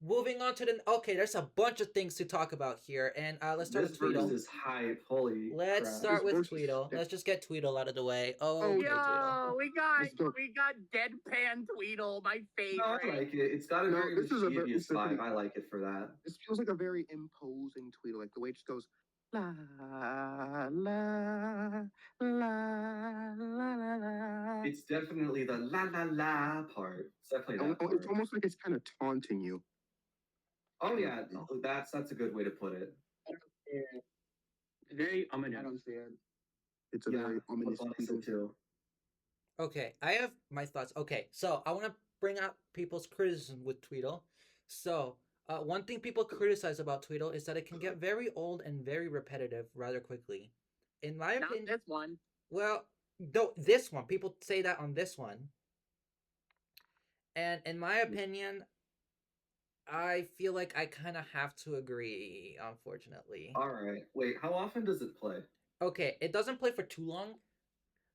Moving on to the there's a bunch of things to talk about here, and let's start This with verse Tweedle. is hype. Holy Let's crap. start This with verse is Tweedle. sick. Let's just get Tweedle out of the way. Oh, Oh, okay, Tweedle. Yo, Let's go. we got deadpan Tweedle, my No, I favorite. like it. It's got a No, very this is a very- mischievous this is a- vibe. I like it for that. This feels like a very imposing Tweedle, like the way it just goes la la la la la la. It's definitely the la la la part. It's definitely that part. It's almost like it's kind of taunting you. Oh yeah, no, that's a good way to put it. It's very ominous. I don't see it. It's a Yeah, very what ominous Bonnie Tweedle. said too. Okay, I have my thoughts. Okay, so I want to bring out people's criticism with Tweedle. So, one thing people criticize about Tweedle is that it can get very old and very repetitive rather quickly. In my Not opinion, this one. well, though this one, people say that on this one. And in my opinion, I feel like I kind of have to agree, unfortunately. All right. Wait, how often does it play? Okay, it doesn't play for too long.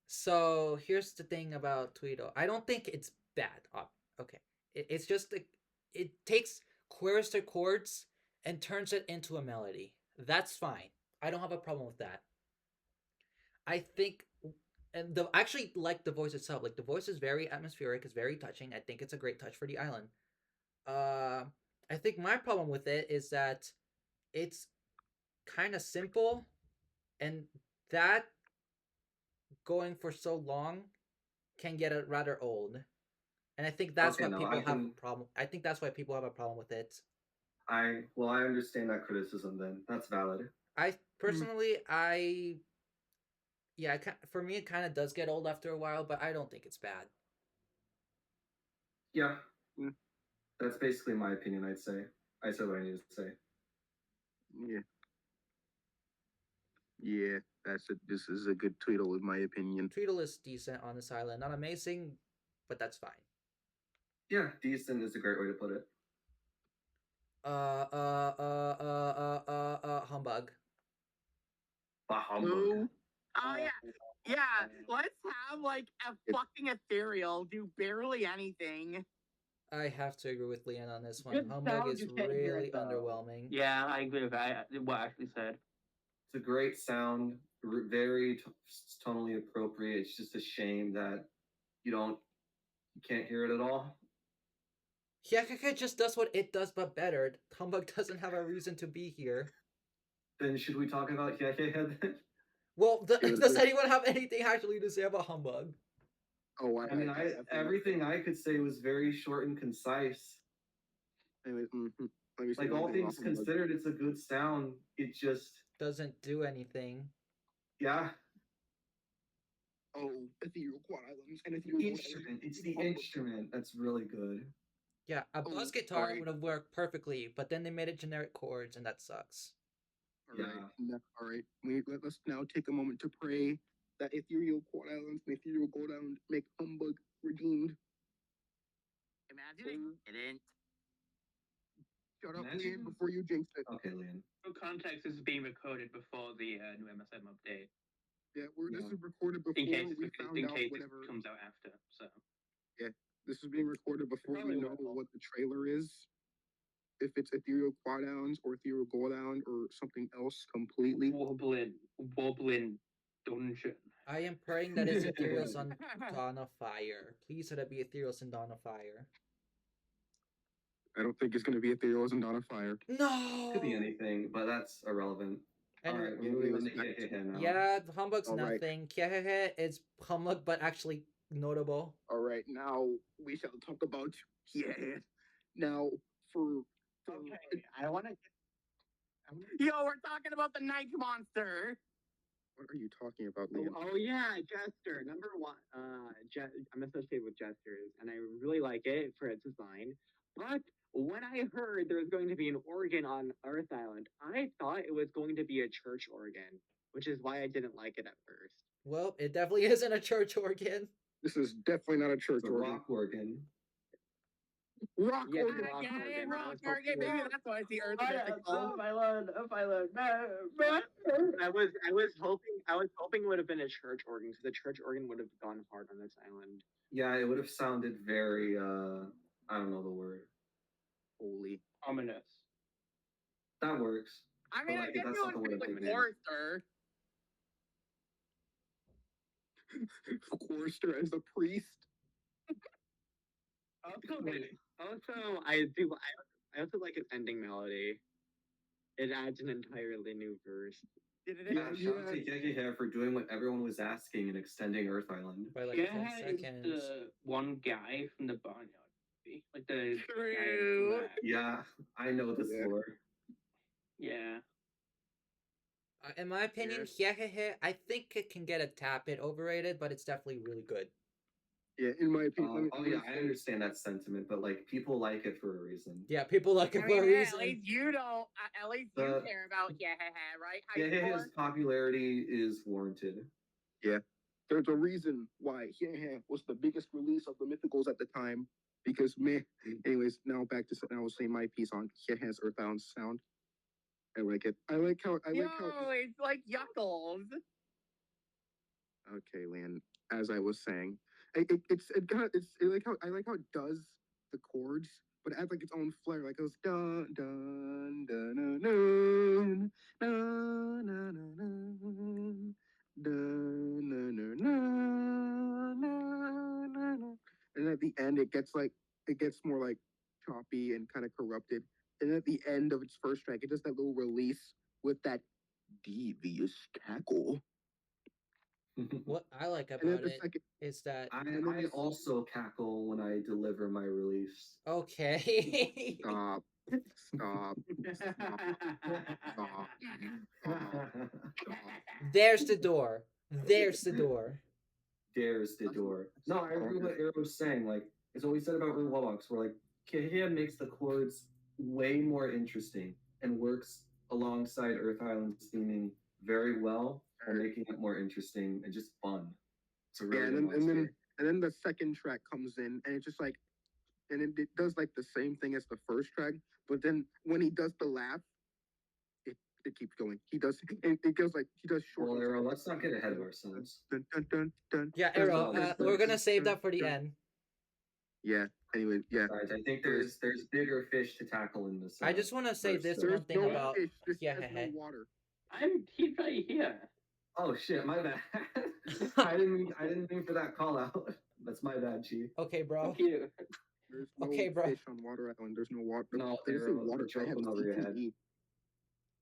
So here's the thing about Tweedle. I don't think it's bad. Okay, it's just it takes chorister chords and turns it into a melody. That's fine. I don't have a problem with that. I think, and I actually like the voice itself. Like the voice is very atmospheric. It's very touching. I think it's a great touch for the island. I think my problem with it is that it's kind of simple, and that going for so long can get it rather old. And I think that's why people have a problem. I think that's why people have a problem with it. I understand that criticism then. That's valid. I personally, for me, it kind of does get old after a while, but I don't think it's bad. Yeah. Mm. That's basically my opinion, I'd say. I said what I needed to say. Yeah. Yeah, this is a good Tweedle in my opinion. Tweedle is decent on this island. Not amazing, but that's fine. Yeah, decent is a great way to put it. Humbug. Humbug. Oh yeah. Let's have like a fucking ethereal do barely anything. I have to agree with Leon on this one. Good Humbug sound, is you can't hear really it, though. underwhelming. Yeah, I agree with what Ashley said. It's a great sound, very tonally appropriate. It's just a shame that you can't hear it at all. Hyakaka just does what it does, but better. Humbug doesn't have a reason to be here. Then should we talk about Hyakaka then? Well, does anyone have anything actually to say about Humbug? Oh, I mean, everything I could say was very short and concise. Anyways, Like all things considered, it's a good sound. It just doesn't do anything. Yeah. Oh, ethereal quad islands and ethereal instrument. It's the instrument that's really good. Yeah, a buzz guitar would have worked perfectly, but then they made it generic chords, and that sucks. All right. Let's now take a moment to pray that ethereal quad islands and ethereal gold island make Humbug redeemed. Imagine it didn't. Shut up, Liam, before you jinx it. Okay, Liam. For context, this is being recorded before the new MSM update. Yeah, this is recorded before we found out whatever it comes out after. So yeah, this is being recorded before we know what the trailer is. If it's ethereal quad islands or ethereal gold island or something else completely. Wobbling dungeon. I am praying that it's ethereals on Dawn of Fire. Please let it be ethereals in Dawn of Fire. I don't think it's going to be ethereals in Dawn of Fire. No! Could be anything, but that's irrelevant. Alright, we're moving on to Kiehehe now. Yeah, Humbug's nothing. Kiehehe is Humbug, but actually notable. Alright, now we shall talk about Kiehehe. Now, Okay, I want to. Yo, we're talking about the Nych monster. What are you talking about, Liam? Oh yeah, Jester. Number one. I'm associated with Jesters, and I really like it for its design. But when I heard there was going to be an organ on Earth Island, I thought it was going to be a church organ, which is why I didn't like it at first. Well, it definitely isn't a church organ. This is definitely not a church organ. Rock organ. Rock organ. Rock organ. Maybe that's why it's the Earth. Oh my lord! I was hoping it would have been a church organ, because the church organ would have gone hard on this island. Yeah, it would have sounded very I don't know the word. Holy. Ominous. That works. I mean, I guess that's it not the would word be I'm like thinking. Forrester. Forrester as the priest. Also, I also like its ending melody. It adds an entirely new verse. Yeah, shout out to Kiehehe for doing what everyone was asking and extending Earth Island. By like 10 seconds. Is the one guy from the Barnyard movie. Like the True. Yeah, I know this lore. Yeah. In my opinion, Kiehehe, I think it can get a tap. It overrated, but it's definitely really good. Yeah, in my opinion. I understand that sentiment, but like people like it for a reason. Yeah, people like it for a reason. At least you don't. At least you care about right? Kiehehe's popularity is warranted. Yeah, there's a reason why Kiehehe was the biggest release of the mythicals at the time. Because anyways, now back to I was saying my piece on Kiehehe's Earthbound sound. I like it. I like how it's like Yuckles. Okay, Lan. As I was saying, I like how it does the chords, but it adds like its own flair. Like it goes dun dun dun dun dun dun dun dun dun, and at the end it gets more like choppy and kind of corrupted. And at the end of its first track, it does that little release with that devious cackle. What I like about it is that I also cackle when I deliver my release. Okay. Stop. There's the door. There's the door. There's the door. No, I agree with what Arrow was saying. Like, It's what we said about Root Wallbox, where like Kahia makes the chords way more interesting and works alongside Earth Island's theming very well, while making it more interesting and just fun. It's a really Yeah, good and monster. then the second track comes in, and it's just like, and it does like the same thing as the first track, but then when he does the laugh, it keeps going. He does, it goes like he does short. Well, Arrow, let's not get ahead of ourselves. Dun, dun, dun, dun, Yeah, dun, Arrow. dun, We're dun, gonna save dun, that for the dun. end. Yeah. Anyway, yeah. Guys, I think there's bigger fish to tackle in this. I just want to say first, this so- one thing no about. fish, this Yeah, has hey, no hey. water. He's right here. Oh shit, my bad. I didn't mean for that call out. That's my bad, Chief. Okay, bro. Thank you. There's no Okay, bro. fish on Water Island. There's no water. No, They just say Arrow, water. you're I have choking over your head. CTE.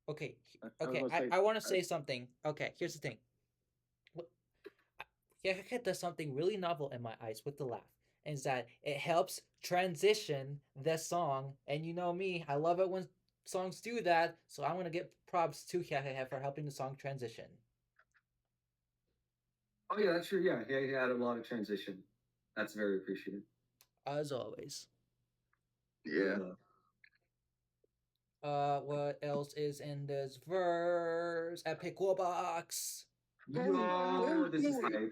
Okay, I was okay. gonna say- I want to say something. Okay, here's the thing. Yahaka does something really novel in my eyes with the laugh, and is that it helps transition the song. And you know me, I love it when songs do that. So I'm gonna give props to Yahaka for helping the song transition. Oh yeah, that's true. Yeah, he had a lot of transition. That's very appreciated. As always. Yeah. What else is in this verse? Epic Warbox. Yo, this is hype.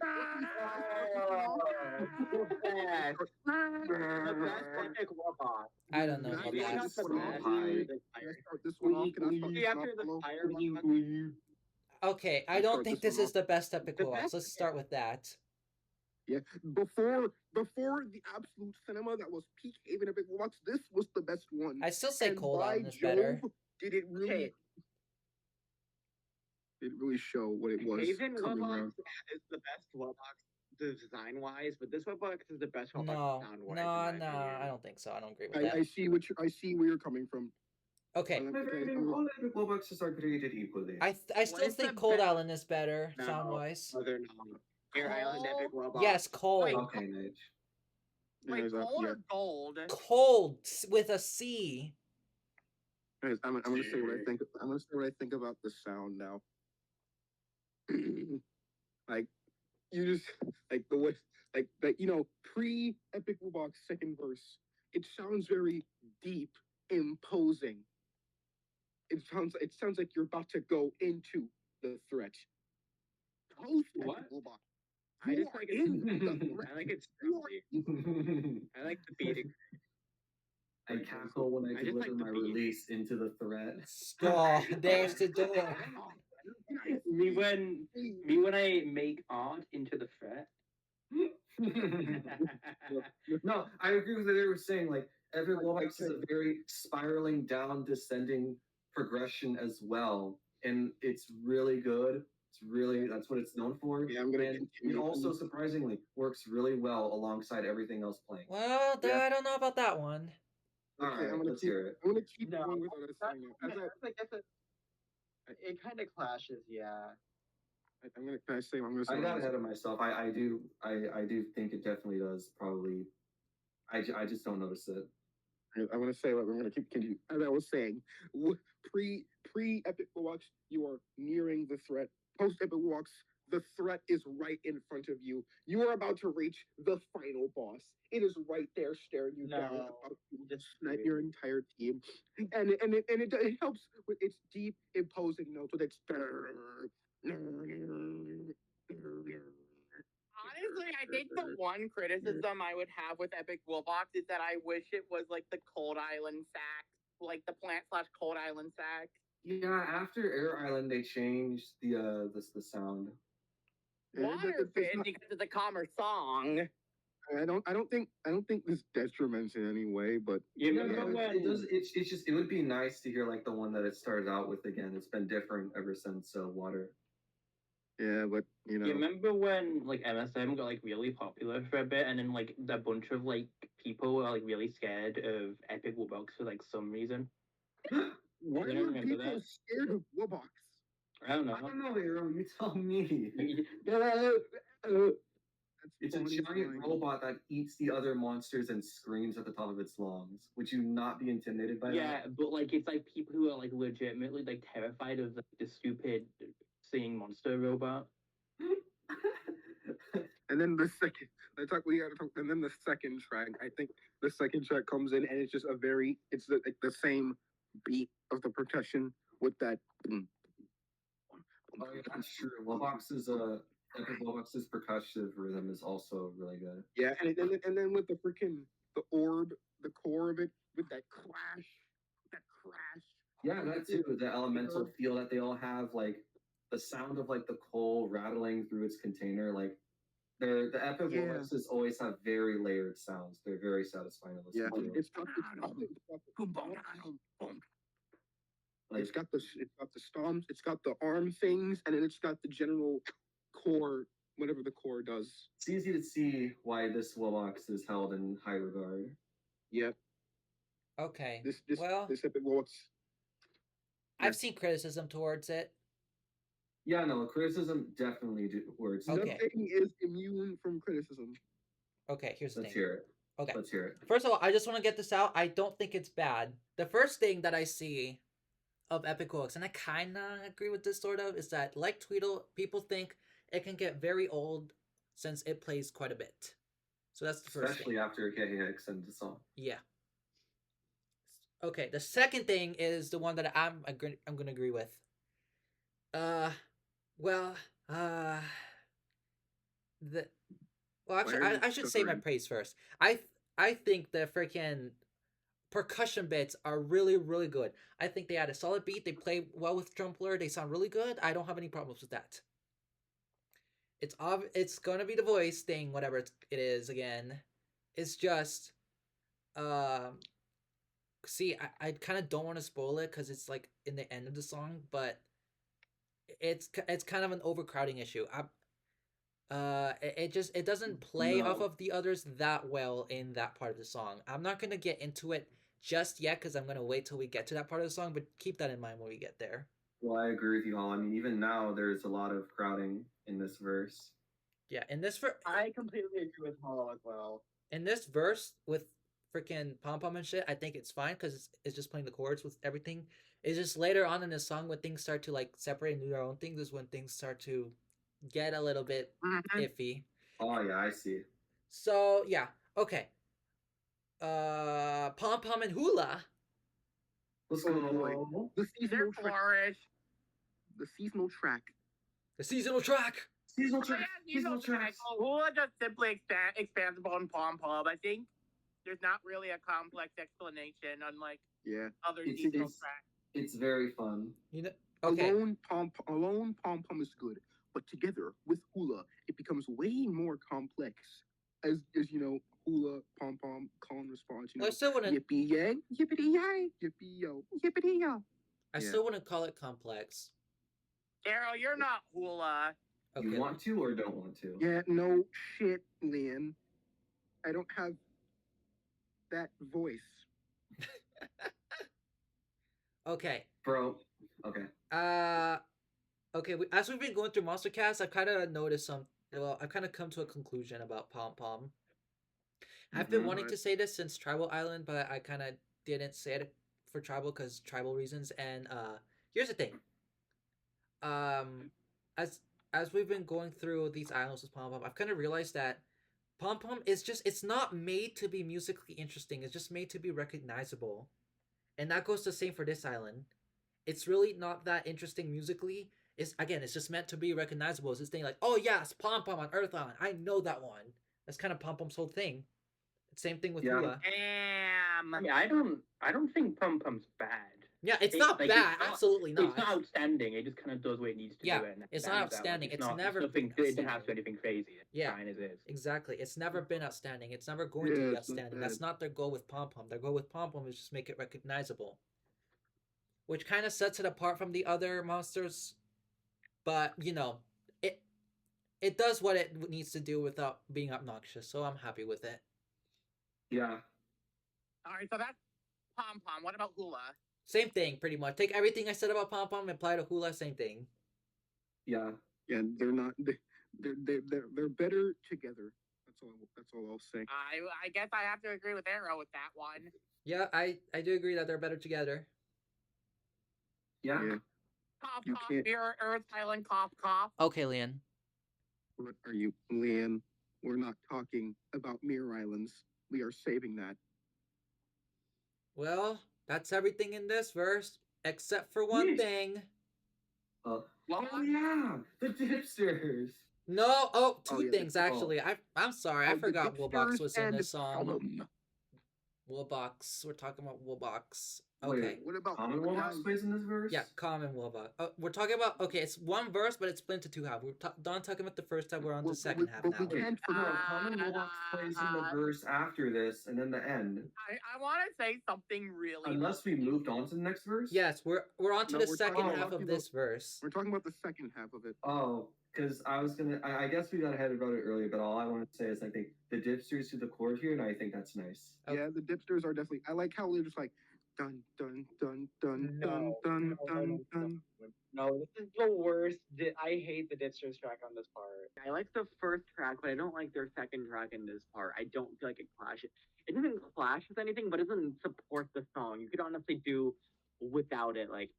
I don't know about Can I that. start this one off? Can I start See, this one after off, the Polo? fire Okay, I Let's don't start think this this one is the best Epic The Warbox. best- Let's start with that. Yeah. Before the absolute cinema that was peak Haven Epic Watch, this was the best one. I still say And Cold by Island is better. Jove, Did it really? Okay. Did it really show what it was Haven coming Webbox around? is the best Webbox design wise, but this Webbox is the best Webbox No, sound no, wise. no, I don't think so. I don't agree with I that. see I see where you're coming from. Okay, I'm My okay, favorite, I'm- all epic Wallboxes are created equally. I still is think the Cold best- Island is better No. sound wise. No, they're not. Air Island Epic Webbox. Yes, cold. Wait. Okay, Nate. Wait, Anyways, gold yeah. or gold? Cold with a C. Anyways, I'm gonna say what I think. I'm gonna say what I think about the sound now. Like you just like the way like that pre Epic Box second verse. It sounds very deep, imposing. It sounds like you're about to go into the threat. Post What? Epic Box. I just like it. I like it You are strongly. I like the beating. I cackle when I I just deliver like the my beat. release into the threat. Oh, there's the door. Me when I make art into the threat. No, I agree with what they were saying. Like, Epic Wallbox is a very spiraling down, descending progression as well, and it's really good. That's what it's known for. Yeah, I'm gonna and it continue. also surprisingly works really well alongside everything else playing. Well, Yeah. I don't know about that one. All Okay, right, I'm gonna let's keep- hear it. I'm gonna keep No, going without us saying it. I guess it kind of clashes, yeah. I'm gonna say I'm gonna say I what got I'm ahead of myself. I do think it definitely does. Probably, I just don't notice it. I'm gonna say what we're gonna continue. As I was saying, pre Epic Walks, you are nearing the threat. Post Epic Walks, the threat is right in front of you. You are about to reach the final boss. It is right there, staring you down, No, about to just snipe your entire team. And it helps with its deep, imposing notes with its. Honestly, I think the one criticism I would have with Epic Willbox is that I wish it was like the Cold Island sax, like the plant/Cold Island sax. Yeah, after Air Island, they changed the sound. Water fit because it's a calmer song. I don't think this detriments in any way, but You No, remember no, when it does. It's just it would be nice to hear like the one that it started out with again. It's been different ever since Water. yeah, but You remember when like MSM got like really popular for a bit, and then like a bunch of like people were like really scared of Epic Warbox for like some reason. why I don't are remember people that. scared of Wobox? I don't I know. don't know, Hero. You tell me. It's a That's giant fine. robot that eats the other monsters and screams at the top of its lungs. Would you not be intimidated by Yeah, but like it's like people who are like legitimately like terrified of like, the stupid singing monster robot. that? And then the second, and then the second track. I think the second track comes in, and it's just like the same beat of the percussion with that. Oh yeah, that's true. Epic Wobox's percussive rhythm is also really good. Yeah, and then with the freaking the orb, the core of it, with that crash. Yeah, that too. The elemental feel that they all have, like the sound of like the coal rattling through its container, like the Epic Woboxes always have very layered sounds. They're very satisfying to listen to. It's got the stomps, it's got the arm things, and then it's got the general core, whatever the core does. It's easy to see why this Wobox is held in high regard. Yep. Okay. This Epic Wobox. I've seen criticism towards it. Yeah, no, criticism definitely works. Okay. Nothing is immune from criticism. Okay, here's the Let's thing. hear it. Okay. Let's hear it. First of all, I just want to get this out. I don't think it's bad. The first thing that I see of Epic Wobox, and I kind of agree with this sort of, is that, like Tweedle, people think it can get very old since it plays quite a bit. So that's the first Especially thing. after KX and the song. Yeah. Okay, the second thing is the one that I'm going to agree with. Actually, I should say my praise first. I think the freaking percussion bits are really, really good. I think they had a solid beat. They play well with Trumpler. They sound really good. I don't have any problems with that. It's gonna be the voice thing, whatever it is again. It's just, see, I kind of don't want to spoil it because it's like in the end of the song, but it's kind of an overcrowding issue. It doesn't play off of the others that well in that part of the song. I'm not gonna get into it just yet because I'm gonna wait till we get to that part of the song, but keep that in mind when we get there. Well, I agree with you all. I mean, even now there's a lot of crowding in this verse. Yeah, I completely agree with Hollow as well. In this verse with freaking pom pom and shit, I think it's fine because it's just playing the chords with everything. It's just later on in the song when things start to like separate and do their own things is when things start to get a little bit iffy. Oh yeah, I see. So yeah, okay. Pom Pom and Hula. Let's go. The seasonal track. flourish. The seasonal track. The seasonal track. Seasonal track. Seasonal track. Hula just simply expands upon Pom Pom. I think there's not really a complex explanation, unlike other seasonal tracks. It's very fun. You know, okay. Alone Pom Pom is good, but together with Hula, it becomes way more complex. As you know, Hula, Pom Pom, call and response. You know, I still wouldn't. Yippee yay, yippity yay, yippee yo, yippity yo. I still wouldn't call it complex. Arrow, you're not Hula. Okay. You want to or don't want to? Yeah, no shit, Lian. I don't have that voice. Okay. Bro. Okay. Okay. As we've been going through Monstercast, I've kind of noticed some. Well, I've kind of come to a conclusion about Pom Pom. I've been wanting to say this since Tribal Island, but I kind of didn't say it for Tribal because tribal reasons. And here's the thing. As we've been going through these islands with Pom Pom, I've kind of realized that Pom Pom is it's not made to be musically interesting. It's just made to be recognizable. And that goes the same for this island. It's really not that interesting musically. It's just meant to be recognizable. It's this thing like, oh yes, Pom Pom on Earth Island. I know that one. That's kind of Pom Pom's whole thing. Same thing with Hula. Damn. Yeah, I don't think Pom Pom's bad. Yeah, it's not bad. Absolutely not. It's not outstanding. It just kind of does what it needs to do. And it's not outstanding. It's never nothing. It doesn't have to do anything crazy. Yeah, fine as is. Exactly. It's never been outstanding. It's never going to be outstanding. That's not their goal with Pom Pom. Their goal with Pom Pom is just make it recognizable, which kind of sets it apart from the other monsters. But you know, it does what it needs to do without being obnoxious. So I'm happy with it. Yeah. All right, so that's Pom Pom. What about Hula? Same thing, pretty much. Take everything I said about Pom Pom and apply to Hula. Same thing. Yeah. Yeah, they're not. They're better together. That's all I'll say. I guess I have to agree with Arrow with that one. Yeah, I do agree that they're better together. Yeah. Cough, cough, here, Earth Island, cough, cough. Okay, Leon. What are you, Leanne? We're not talking about Mirror Islands. We are saving that. Well, that's everything in this verse, except for one Yeesh. thing. Oh yeah, the dipsters. No, two Oh, yeah, things actually. I'm sorry, I Oh, the forgot Woolbox Dipsters was in and this song. Solemn. Woolbox. We're talking about Woolbox. Wait, Okay. What about Common the Warbox guys? plays in this verse? Yeah, common Woolbox. We're talking about okay. It's one verse, but it's split into two halves. We're done talking about the first half. We're on the second half But we now. Wait, can't no, forget. Common Warbox plays in the verse after this, and then the end. I want to say something really. Unless we moved on to the next verse. Yes, we're on to No, the we're second talking half about- of this verse. We're talking about the second half of it. Oh, because I was gonna. I guess we got ahead about it earlier, but all I want to say is I think the dipsters do the chord here, and I think that's nice. Okay. Yeah, the Dipsters are definitely. I like how they're just like dun dun dun dun dun dun dun dun. No, this is the worst. I hate the Dipsters track on this part. I like the first track, but I don't like their second track in this part. I don't feel like it clashes. It doesn't clash with anything, but it doesn't support the song. You could honestly do without it. Like,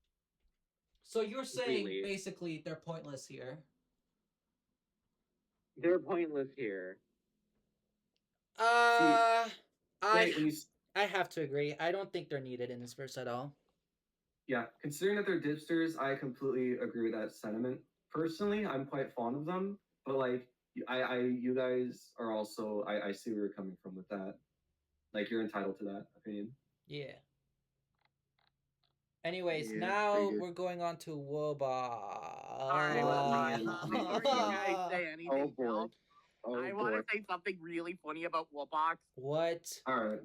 So you're saying Really? basically they're pointless here. they're pointless here. I Wait, when you, I have to agree. I don't think they're needed in this verse at all. yeah, considering that they're dipsters, I completely agree with that sentiment. Personally, I'm quite fond of them, but like, you guys are also. I see where you're coming from with that. Like, you're entitled to that opinion. Yeah. Anyways, Yeah, now pretty good. we're going on to Woolbox. Alright, before you guys say anything Oh boy. else, Oh I want boy. to say something really funny about Woolbox. What? All right.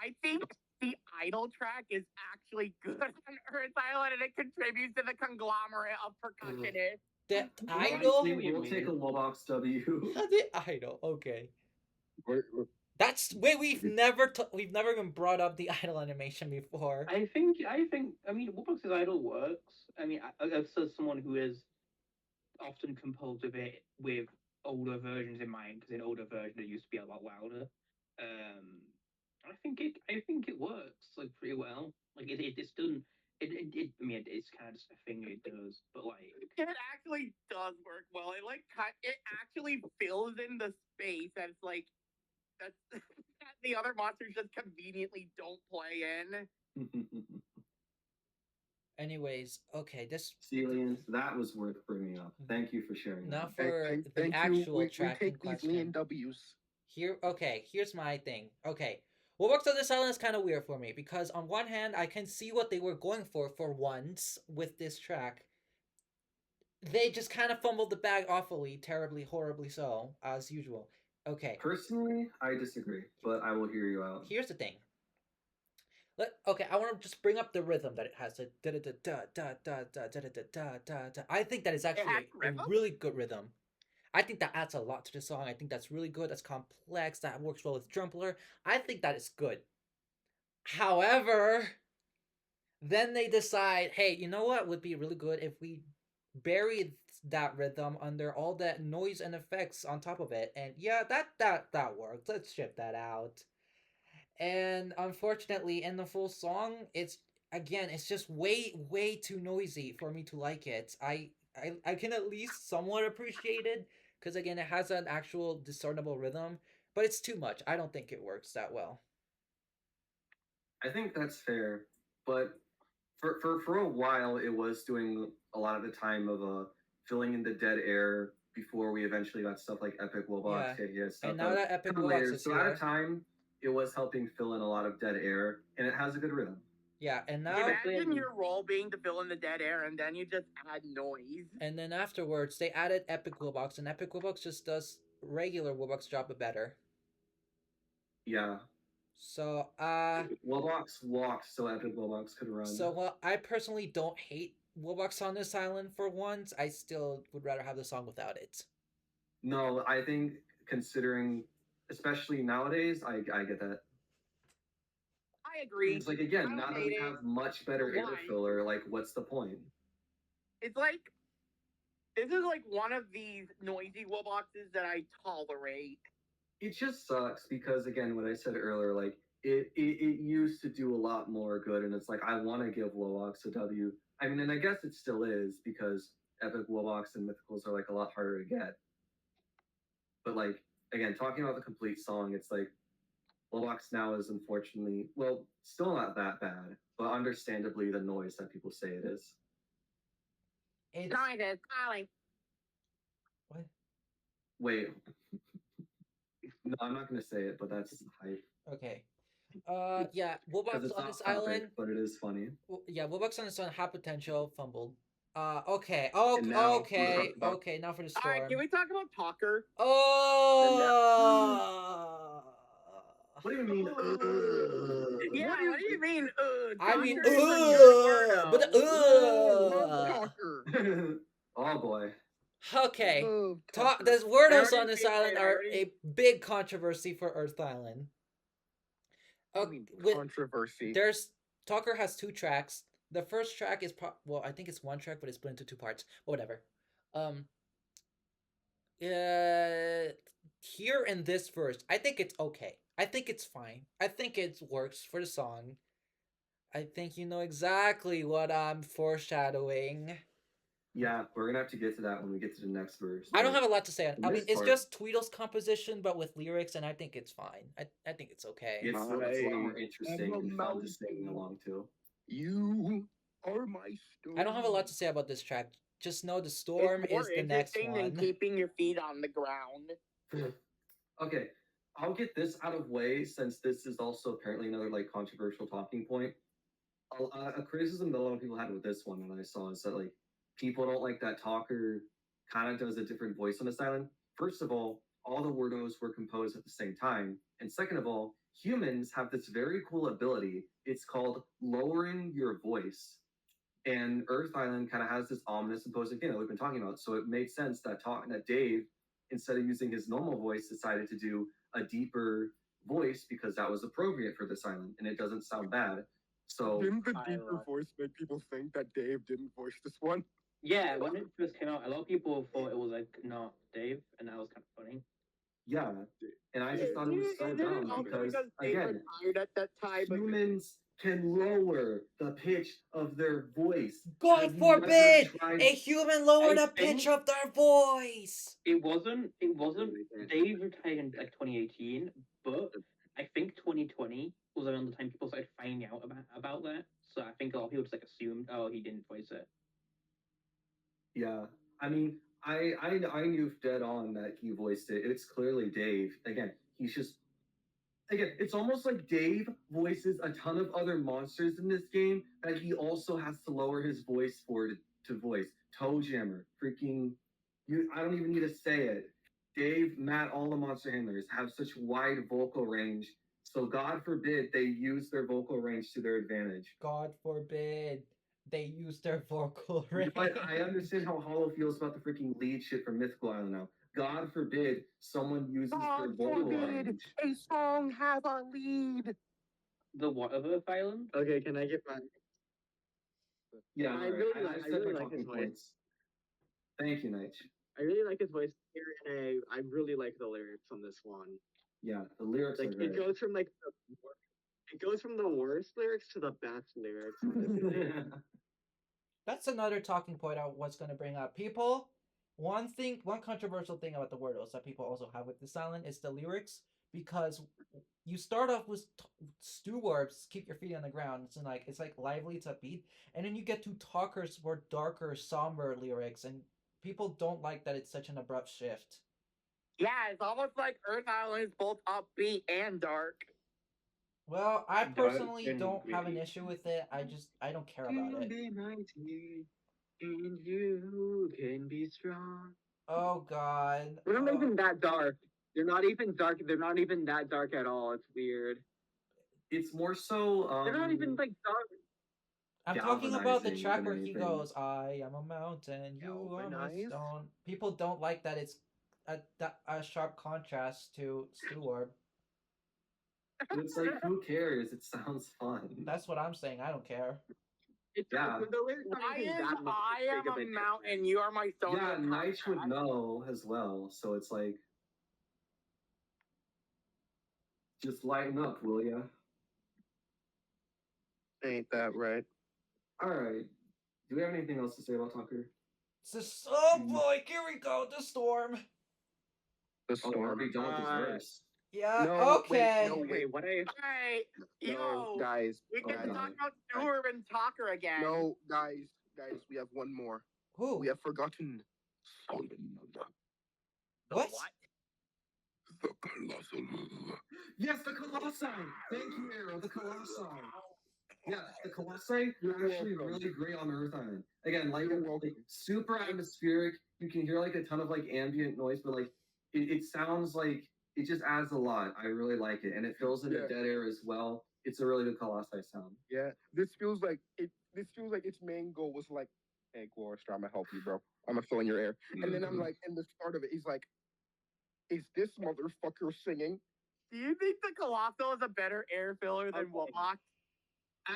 I think the idol track is actually good on Earth Island, and it contributes to the conglomerate of percussionists. The Honestly, idol? we'll take a Woolbox W. The idol. Okay. We're- That's wait. We've never even brought up the idol animation before. I mean, Woolbox's idol works. I mean, as someone who has often composed of it with older versions in mind, because in older versions it used to be a lot louder. I think it works like pretty well. Like it's done. I mean, it's kind of just a thing it does, but like It actually does work well. It actually fills in the space that's like that the other monsters just conveniently don't play in. Anyways, okay. This Celians, that was worth bringing up. Thank you for sharing now that. for Thank the you. actual We track in take these question. Lean W's. Here, okay, here's my thing. Okay, what works on this island is kind of weird for me because on one hand, I can see what they were going for once with this track. They just kind of fumbled the bag awfully, terribly, horribly so, as usual. Okay, Personally, I disagree, but I will hear you out. here's the thing. Okay, I want to just bring up the rhythm that it has. I think that is actually has a rhythm? really good rhythm. I think that adds a lot to the song. I think that's really good. That's complex. That works well with Drumpler. I think that is good. However, then they decide, hey, you know what would be really good if we buried that rhythm under all that noise and effects on top of it. And yeah, that worked. Let's ship that out. And unfortunately, in the full song, it's just way too noisy for me to like it. I can at least somewhat appreciate it because again, it has an actual discernible rhythm, but it's too much. I don't think it works that well. I think that's fair, but for a while, it was doing a lot of the time of filling in the dead air before we eventually got stuff like Epic Woolbox, yeah, stuff. And now that Epic kinda Woolbox later. is So here, at a time, it was helping fill in a lot of dead air, and it has a good rhythm. yeah, and now Imagine your role being to fill in the dead air, and then you just add noise. and then afterwards they added Epic Woolbox, and Epic Woolbox just does regular Woolbox job but better. Yeah. So Woolbox walked so Epic Woolbox could run. So while I personally don't hate Woolbox on this island for once, I still would rather have the song without it. No, I think considering, especially nowadays, I get that. I agree. It's like again, I now don't that we hate have it. much better air Why? filler, like what's the point? It's like this is like one of these noisy woolboxes that I tolerate. It just sucks because again, what I said earlier, like it used to do a lot more good, and it's like I want to give Woolbox a W. I mean, and I guess it still is because Epic Woolbox and Mythicals are like a lot harder to get. But like again, talking about the complete song, it's like Lobox Now is unfortunately still not that bad, but understandably the noise that people say it is. It's Noise is calling. what? Wait, no, I'm not gonna say it, but that's hype Okay. Yeah, because Wobox it's on not this topic, island. but it is funny. Yeah, Wobox on this island, high potential, fumbled. Okay. And now we'll Okay. talk about- Okay. Now for the All right, storm. can we talk about Talker? Oh. What do you mean? Yeah, what do you mean? I mean, Talker is a good word, but Talker. Oh boy. okay. Love Talk. Talker. The Wordos I on this already island feel it, I are already- a big controversy for Earth Island. I mean, With controversy. there's Talker has 2 tracks. The first track is I think it's 1 track, but it's split into 2 parts. But whatever. Here in this verse, I think it's okay. I think it's fine. I think it works for the song. I think you know exactly what I'm foreshadowing. Yeah, we're gonna have to get to that when we get to the next verse. I don't but have a lot to say. in I mean, this it's part- just Tweedle's composition, but with lyrics, and I think it's fine. I think it's okay. it's a lot more My interesting and fun to sing mountain. along to. You are my stone. I don't have a lot to say about this track. Just know the storm It's more is the next interesting than one. keeping your feet on the ground. Okay, I'll get this out of way since this is also apparently another like controversial talking point. A criticism that a lot of people had with this one that I saw is that like people don't like that Talker kind of does a different voice on this island. First of all the Wordos were composed at the same time, and second of all, humans have this very cool ability. It's called lowering your voice. And Earth Island kind of has this ominous, imposing thing that we've been talking about. So it made sense that Dave, instead of using his normal voice, decided to do a deeper voice because that was appropriate for this island, and it doesn't sound bad. So Didn't the I deeper love- voice make people think that Dave didn't voice this one? Yeah, when it first came out, a lot of people thought it was like not Dave, and that was kind of funny. yeah, and I just thought it was so Isn't it dumb also because they again, retired at that time? But humans can lower the pitch of their voice. God Have you never forbid tried- a human lower I the think- pitch of their voice. It wasn't. Dave retired in like 2018, but I think 2020 was around the time people started finding out about that. So I think a lot of people just like assumed, oh, he didn't voice it. Yeah, I mean, I knew dead on that he voiced it. It's clearly Dave. Again, he's just again. It's almost like Dave voices a ton of other monsters in this game that he also has to lower his voice for to voice. Toe Jammer, freaking you. I don't even need to say it. Dave, Matt, all the monster handlers have such wide vocal range. So God forbid they use their vocal range to their advantage. God forbid they use their vocal range. But I understand how Hollow feels about the freaking lead shit from Mythical Island now. God forbid someone uses their God vocal forbid range. a song have a lead. The what of Earth Island? Okay, can I get my? Yeah, I alright. really I like- I said really my like his talking voice. points. Thank you, Nige. I really like his voice here, and I really like the lyrics on this one. Yeah, the lyrics Like are great. it goes from like it goes from the worst lyrics to the best lyrics. On this thing. That's another talking point I was going to bring up. People, one controversial thing about the Wordos that people also have with this island is the lyrics, because you start off with stew orbs, keep your feet on the ground. It's like lively, it's upbeat, and then you get to Talker's more darker, somber lyrics, and people don't like that it's such an abrupt shift. yeah, it's almost like Earth Island is both upbeat and dark. Well, I Dark personally and don't have an gritty. issue with it. I don't care about it. Be mighty, and you can be strong. Oh God. They're not Oh. even that dark. They're not even dark. They're not even that dark at all. It's weird. It's more so. They're not even like dark. I'm talking about the galvanizing track than where he anything. goes, "I am a mountain, you are my Galvanize? stone." People don't like that it's a sharp contrast to Stew Orb. It's like, who cares? It sounds fun. That's what I'm saying. I don't care. It's Yeah. the lyrics aren't Why even is that much I big am of a difference. mountain, you are my stone? Yeah, a Nige would contrast? know as well. So it's like, just lighten up, will ya? Ain't that right? All right. Do we have anything else to say about Tucker? Oh boy, here we go, the storm. The Oh, storm. are we done with this verse? Yeah. No, Okay. wait, no, Wait, what I Alright, No, yo, guys. we get to God. talk about Stewart and Talker again. No, guys. We have one more. Who? We have forgotten Solomon. The What? The colossal. Yes, the Colossi! Thank you, Arrow, the Colossi! Yeah, the Colossi You're are actually welcome. really great on Earth Island. Again, like, You're welcome. super atmospheric. You can hear like a ton of like ambient noise, but like it sounds like it just adds a lot. I really like it, and it fills in the Yeah. dead air as well. It's a really good Colossi sound. Yeah, this feels like its main goal was like, hey, Gloristar, I'm gonna help you, bro. I'm gonna fill in your air. And then I'm like, in the start of it, he's like, is this motherfucker singing? Do you think the Colossal is a better air filler than Okay. Warlock?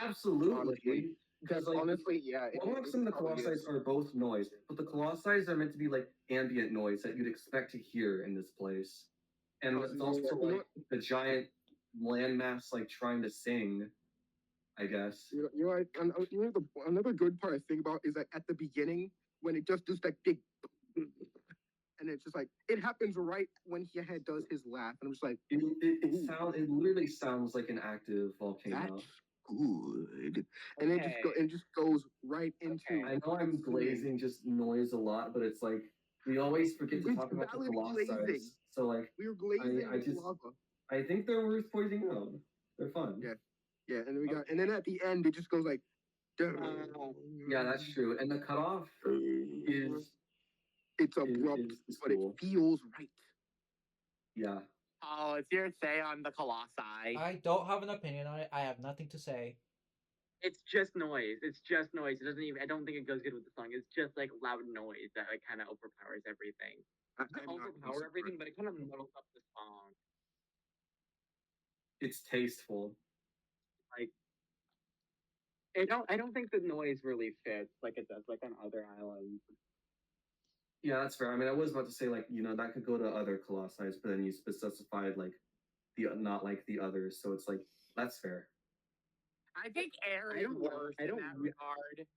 Absolutely, Honestly. because like Honestly, yeah. Warlocks and the probably Colossi is. are both noise, but the Colossi are meant to be like ambient noise that you'd expect to hear in this place, and Oh, it's yeah, also you know like the giant landmass like trying to sing, I guess. Another good part I think about is that at the beginning when it just does that big, and it's just like it happens right when he does his laugh, and I'm just like, It literally sounds like an active volcano. that's good, and it just goes right into. Okay. I know I'm glazing just noise a lot, but it's like we always forget to It's talk about the valid Colossi. glazing. So like We were glazing I with just- lava. I think they're worth pointing out. They're fun. Yeah. Yeah, and then and then at the end it just goes like, Yeah, that's true. And the cutoff is it's abrupt, is but cool. it feels right. Yeah. Oh, it's your say on the Colossi. I don't have an opinion on it. I have nothing to say. It's just noise. It's just noise. It doesn't even. I don't think it goes good with the song. It's just like loud noise that like kind of overpowers everything. It doesn't overpower everything, but it kind of muddles up the song. It's tasteful. I don't think the noise really fits like it does like on other islands. Yeah, that's fair. I mean, I was about to say like that could go to other Colossi, but then you specified like the not like the others, so it's like that's fair. I think air I is don't know. worse I in don't that re- regard.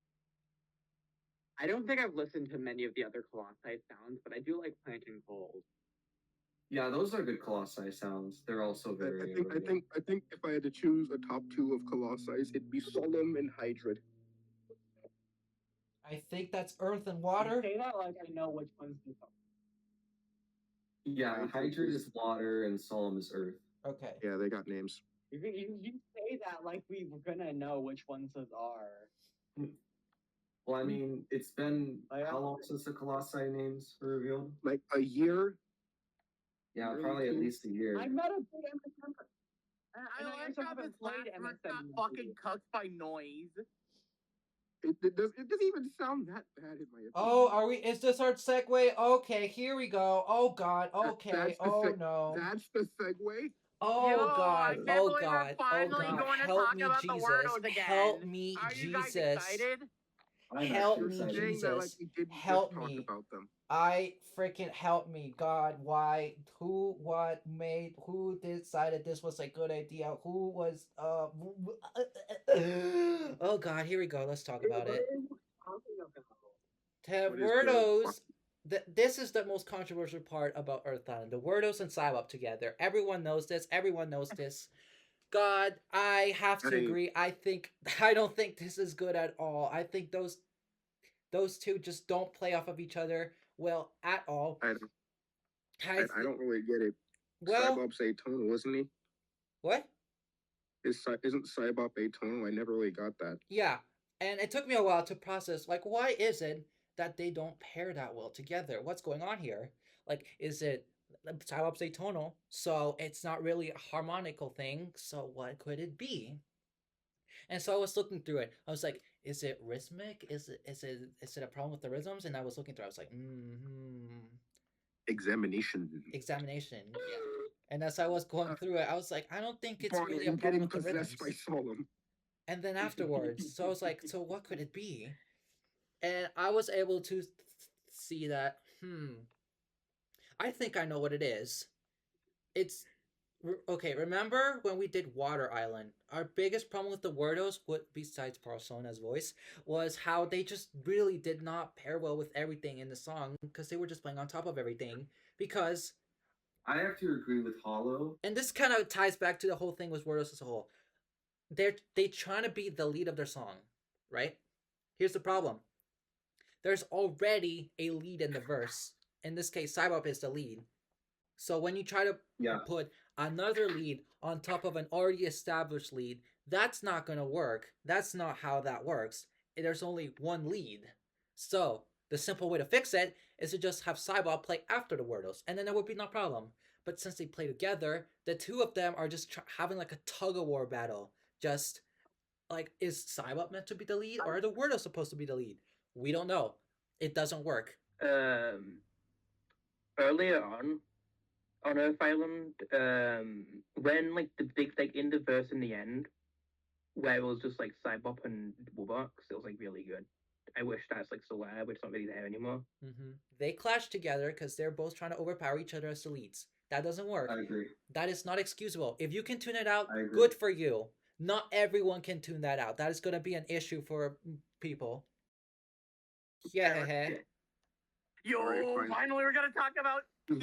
I don't think I've listened to many of the other Colossi sounds, but I do like Plant and Cold. Yeah, those are good Colossi sounds. They're also very. I think if I had to choose a top two of Colossi, it'd be Solemn and Hydrid. I think that's Earth and You Water. say that like I know which one's the top. Yeah, Hydrid is water and Solemn is earth. Okay. Yeah, they got names. You say that like we were gonna know which ones those are. Well, I mean, it's been Yeah. how long since the Colossi names were revealed? Like a year. Yeah, Really probably at too? least a year. I'm not a big MSM. I like how this last verse got fucking cooked by noise. It doesn't even sound that bad in my opinion. Oh, are we? Is this our segue? Okay, here we go. Oh God. Okay. That's the Oh no. That's the segue. Oh Yo, God. I can't Oh believe we're God. Oh finally God. going to Help talk me, about the Jesus. Wordos again. Help me, Are you guys Jesus. excited? I'm Help actually me, excited. Saying that like Jesus. we didn't Help just talk me. about them. I freaking help me, God. Why? Who? What made? Who decided this was a good idea? Who was? Oh God. Here we go. Let's talk about it. The What is Wordos. This is the most controversial part about Earth Island. The Wordos and Cybop together. Everyone knows this. Everyone knows this. God, I have to agree. I don't think this is good at all. I think those two just don't play off of each other well at all. I don't really get it. Well, Cybop's atonal, wasn't he? what? Isn't Cybop atonal? I never really got that. Yeah, and it took me a while to process. Like, why is it that they don't pair that well together? What's going on here? Like, is it Cybop's atonal, so it's not really a harmonical thing? So what could it be? And so I was looking through it. I was like, is it rhythmic? Is it a problem with the rhythms? And I was looking through. I was like, Examination. Yeah. And as I was going through it, I was like, I don't think it's Bonnie, really a I'm problem getting with the rhythms. possessed by Solemn. And then afterwards, so I was like, so what could it be? And I was able to see that, I think I know what it is. It's, okay, remember when we did Water Island? Our biggest problem with the Wordos, besides Persona's voice, was how they just really did not pair well with everything in the song, because they were just playing on top of everything, because I have to agree with Hollow. And this kind of ties back to the whole thing with Wordos as a whole. They trying to be the lead of their song, right? Here's the problem. There's already a lead in the verse. In this case, Cybop is the lead. So when you try to put another lead on top of an already established lead, that's not going to work. That's not how that works. There's only one lead. So the simple way to fix it is to just have Cybop play after the Wordos, and then there would be no problem. But since they play together, the two of them are just having like a tug-of-war battle. Just like, is Cybop meant to be the lead, or are the Wordos supposed to be the lead? We don't know. It doesn't work. Earlier on Earth Island, when like the big like in the verse in the end, where it was just like Cybop and Wobox, it was like really good. I wish that's like still there, but it's not really there anymore. Mm-hmm. They clash together because they're both trying to overpower each other as the leads. That doesn't work. I agree. That is not excusable. If you can tune it out, good for you. Not everyone can tune that out. That is going to be an issue for people. Yeah. Yo, Alright, finally we're gonna talk about We're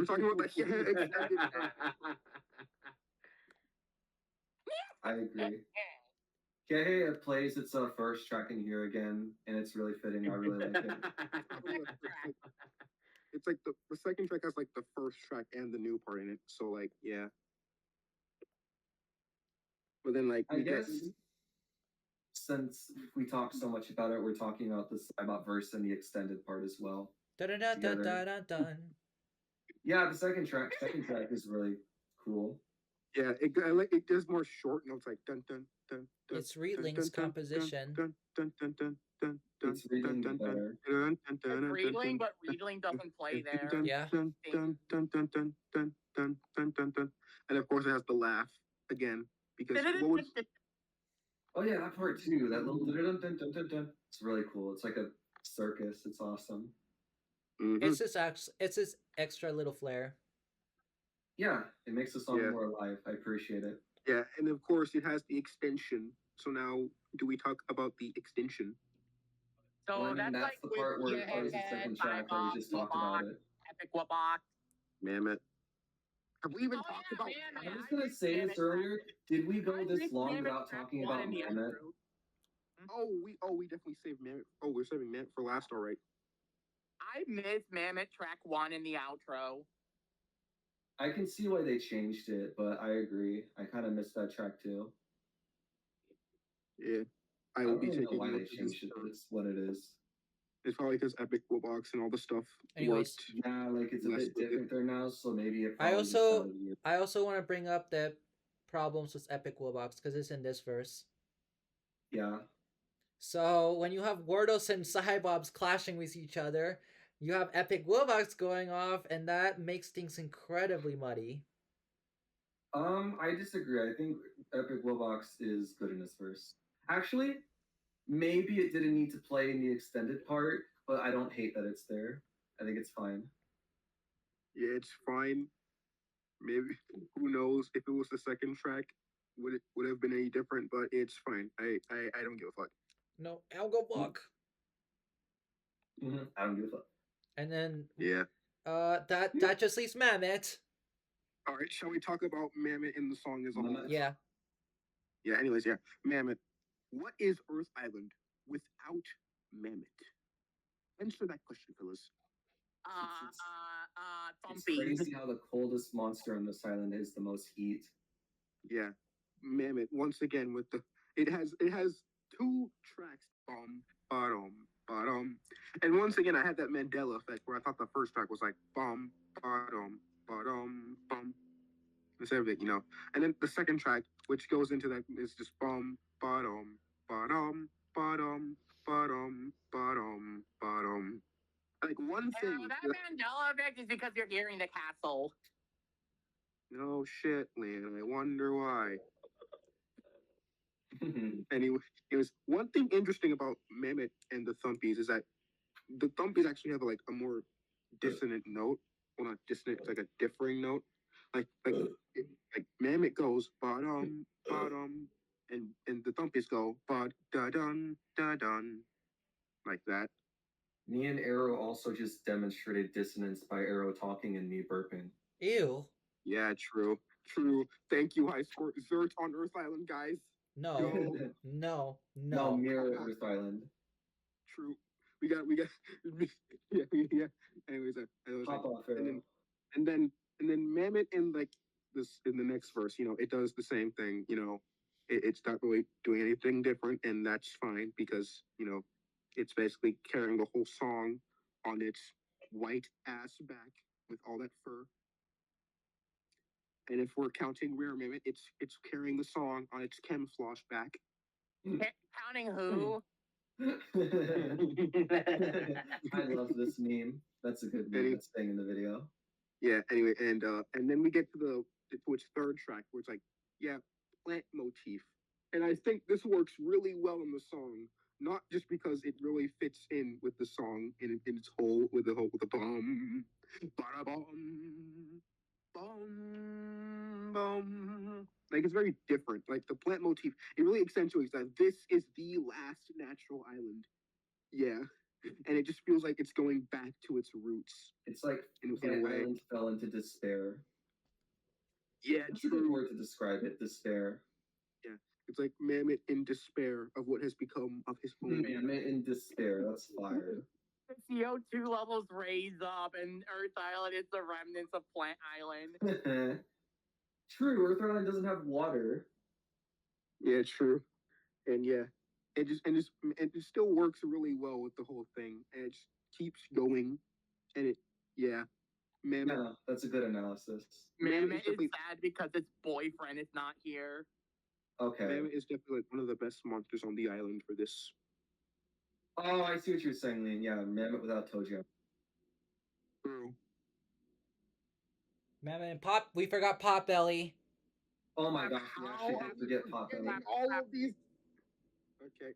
talking about the extended. I agree. Gehe plays its first track in here again, and it's really fitting. I really like it. It's like the second track has like the first track and the new part in it. So like yeah. But then like I guess since we talked so much about it, we're talking about the Cybop verse and the extended part as well. Dun. Yeah, the second track is really cool. Yeah, it does more short notes like dun dun dun. It's Reedling's composition. It's Reedling better. It's Reedling, but Reedling doesn't play there. Yeah. And of course it has the laugh again because what was Oh yeah, that part too. That little dun dun dun dun dun. It's really cool. It's like a circus. It's awesome. Mm-hmm. It's this extra little flair. Yeah, it makes the song more alive. I appreciate it. Yeah, and of course it has the extension. So now, do we talk about the extension? So well, I mean, that's like the part where it plays the second track that we just talked about it. Epic Wobox. Mammoth. Have we even talked about? I was gonna say this earlier. Did we go this long without talking about Mammoth? We definitely saved Mammoth. Oh, we're saving Mammoth for last, all right. I miss Mammoth track 1 in the outro. I can see why they changed it, but I agree. I kind of missed that track too. Yeah, I don't really know why they changed it, but it's what it is. It's probably because Epic Wobox and all the stuff. Anyways, yeah, like it's a bit different there now, so maybe it. I also want to bring up the problems with Epic Wobox because it's in this verse. Yeah. So when you have Wordos and Cybobs clashing with each other, you have Epic Wobox going off, and that makes things incredibly muddy. I disagree. I think Epic Wobox is good in this verse. Actually, maybe it didn't need to play in the extended part, but I don't hate that it's there. I think it's fine. Yeah, it's fine. Maybe who knows if it was the second track, would have been any different? But it's fine. I don't give a fuck. No, I'll go walk. Mm-hmm. I don't give a fuck. And then that just leaves Mammoth. All right, shall we talk about Mammoth in the song as a whole? Yeah. Yeah. Anyways, yeah, Mammoth. What is Earth Island without Mammoth? Answer that question, fellas. It's crazy how the coldest monster on this island is the most heat. Yeah, Mammoth once again with it has 2 tracks. Bottom. And once again, I had that Mandela effect where I thought the first track was like bum. It's everything, you know. And then the second track, which goes into that, is just bum. Like one thing. That Mandela effect is because you're hearing the castle. No shit, man. I wonder why. Anyway, it was one thing interesting about Mammoth and the Thumpies is that the Thumpies actually have like a more dissonant note. Well, not dissonant, it's like a differing note. Like Mammoth goes bottom, and the Thumpies go ba da dun, like that. Me and Arrow also just demonstrated dissonance by Arrow talking and me burping. Ew. Yeah, true. Thank you, High Score. Zert on Earth Island, guys. No. Go. No. No, No. mirror Earth Island. True. We got. Yeah. Anyways, I was like, Pop off, Arrow. and then Mammoth in like this in the next verse, it does the same thing. It's not really doing anything different, and that's fine because it's basically carrying the whole song on its white ass back with all that fur. And if we're counting Rare Mammoth, it's carrying the song on its camouflage back. Counting who? I love this meme. That's a good meme that's staying in the video. Yeah. Anyway, and then we get to its third track where it's like, yeah, plant motif, and I think this works really well in the song. Not just because it really fits in with the song in its whole with the bum, bada bum, bum, bum. Like it's very different. Like the plant motif, it really accentuates that this is the last natural island. Yeah. And it just feels like it's going back to its roots. It's like in the a way. island fell into despair. Yeah, That's a good word to describe it, despair. Yeah. It's like Mammoth in despair of what has become of his home. Mammoth in despair, that's fire. The CO2 levels raise up, and Earth Island is the remnants of Plant Island. True, Earth Island doesn't have water. Yeah, true. And yeah, it still works really well with the whole thing. And it just keeps going. And Mammoth. Yeah, that's a good analysis. Mammoth is sad because its boyfriend is not here. Okay. Mammoth is definitely one of the best monsters on the island for this. Oh, I see what you're saying, Liam. Yeah, Mammoth without Tojo. True. Mammoth and Pop. We forgot Potbelly. Oh my gosh, we actually did forget Potbelly. All of these. Okay.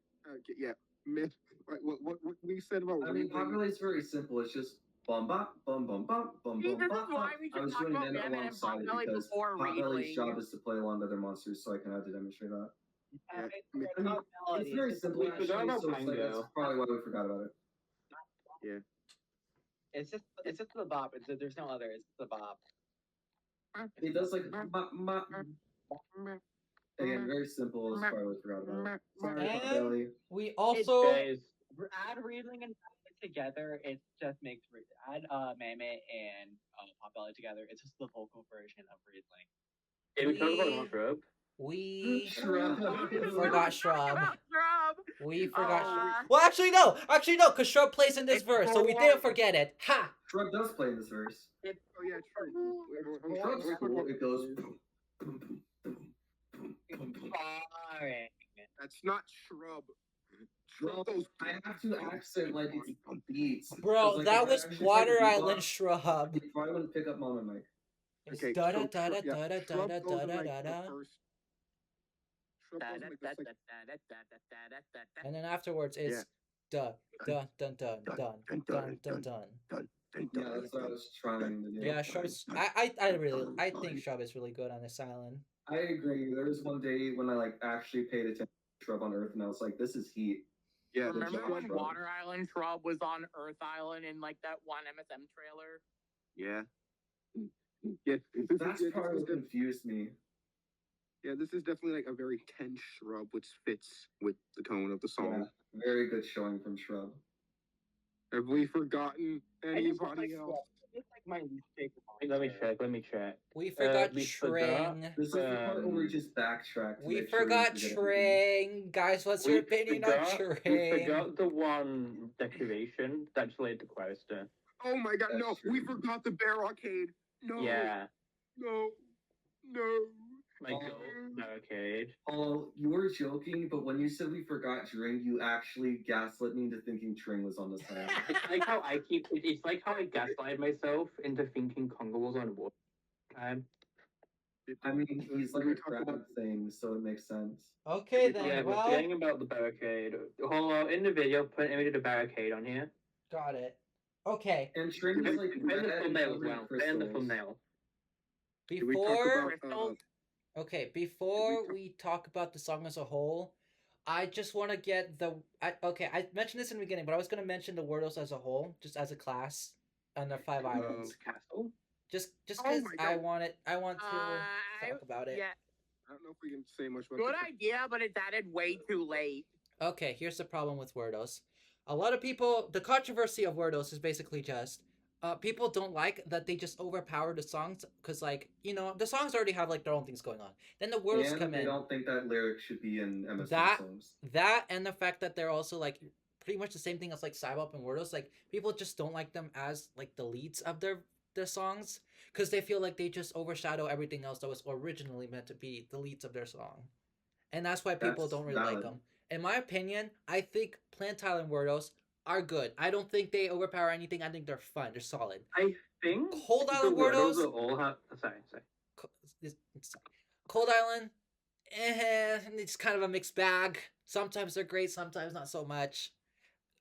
Yeah. Myth. Right. What we said about. I mean, Potbelly is very simple. It's just bum bop, bum bum bop, bum See, bum this bop. is why we I should was talk doing about Mammoth Mammoth and alongside it Potbelly because before Potbelly's Reedling. job is to play along to other monsters, so I kind of had to demonstrate that. Yeah, I mean, it's very simple, We actually, forgot about so it's like, that's Pango. probably why we forgot about it. It's just the bop. There's no other. It's the bop. It does like again, very simple. Is probably what we forgot about it. Sorry, And Potbelly. we also Guys, Add Reedling and Mammoth together. It just makes add Mammoth and Potbelly together. It's just the vocal version of Reedling. did we talk about Shrub? we Shrub. forgot Shrub. Shrub. We forgot. Aw. Well, actually no, because Shrub plays in this verse, so we didn't forget it. Ha! Shrub does play in this verse. Oh yeah, true. Shrub's cool. It goes. Boring. That's not shrub. Well, I have to accent like it's beats. Bro, 'cause, like, that if I was actually tried to Water do Island that, Shrub. you probably wouldn't pick up Mama Mike. It's Okay, da da so da da Shrub- yeah, da da Shrub da goes in, da like, da the da. first- Shrub goes in, like, the second- And then afterwards it's dun dun dun dun dun dun dun dun. Yeah, that's what I was trying to do. Yeah, Shrub's. I think Shrub is really good on this island. I agree. There was one day when I like actually paid attention to Shrub on Earth, and I was like, "This is heat." Yeah, Remember Shrub. when Water Island Shrub was on Earth Island in like that one MSM trailer? yeah. Yeah, That's part what confused me. this is definitely like a very tense Shrub, which fits with the tone of the song. Yeah, very good showing from Shrub. Have we forgotten I just want, anybody like, else? It's like my least favorite Let monster. me check. We forgot we Tring. This is the part where we just backtrack. To We make sure forgot forget Tring. Guys, what's your opinion on We Tring? forgot the one decoration that's related to Quester. Oh my god, That's no, true. we forgot the bear arcade. No, Yeah, no. my gold barricade. Oh, you were joking, but when you said we forgot Tring, you actually gaslit me into thinking Tring was on the side. It's like how it's like how I gaslight myself into thinking Congo was on water. I mean, he's like We a talked crab about- thing, so it makes sense. Okay Yeah, then. we're Well, saying about the barricade. Hold on, in the video, put an image of the barricade on here. got it. Okay. And Tring is like Put in the red and thumbnail as covered in well. Put in the crystals. thumbnail. Did we talk Before about, Okay, before talk- we talk about the song as a whole, I just want to get okay. I mentioned this in the beginning, but I was gonna mention the Wordles as a whole, just as a class, on the 5 islands. Castle. Just Oh because my I God. want it. I want to I talk about it. yeah, I don't know if we can say much about good this. idea, but it's added way too late. Okay, here's the problem with Wordos. A lot of people, the controversy of Wordos is basically just, people don't like that they just overpower the songs because, like, the songs already have like their own things going on. Then the Wordos And come they in. don't think that lyric should be in MSP That songs. that and the fact that they're also like pretty much the same thing as like Cybop and Wordos. Like people just don't like them as like the leads of their songs because they feel like they just overshadow everything else that was originally meant to be the leads of their song, and that's why people That's don't really like valid. them. In my opinion, I think Plant Island Wordos are good. I don't think they overpower anything. I think they're fun. They're solid. I think Cold Island Wordos. are all have. Sorry. Cold Island, it's kind of a mixed bag. Sometimes they're great, sometimes not so much.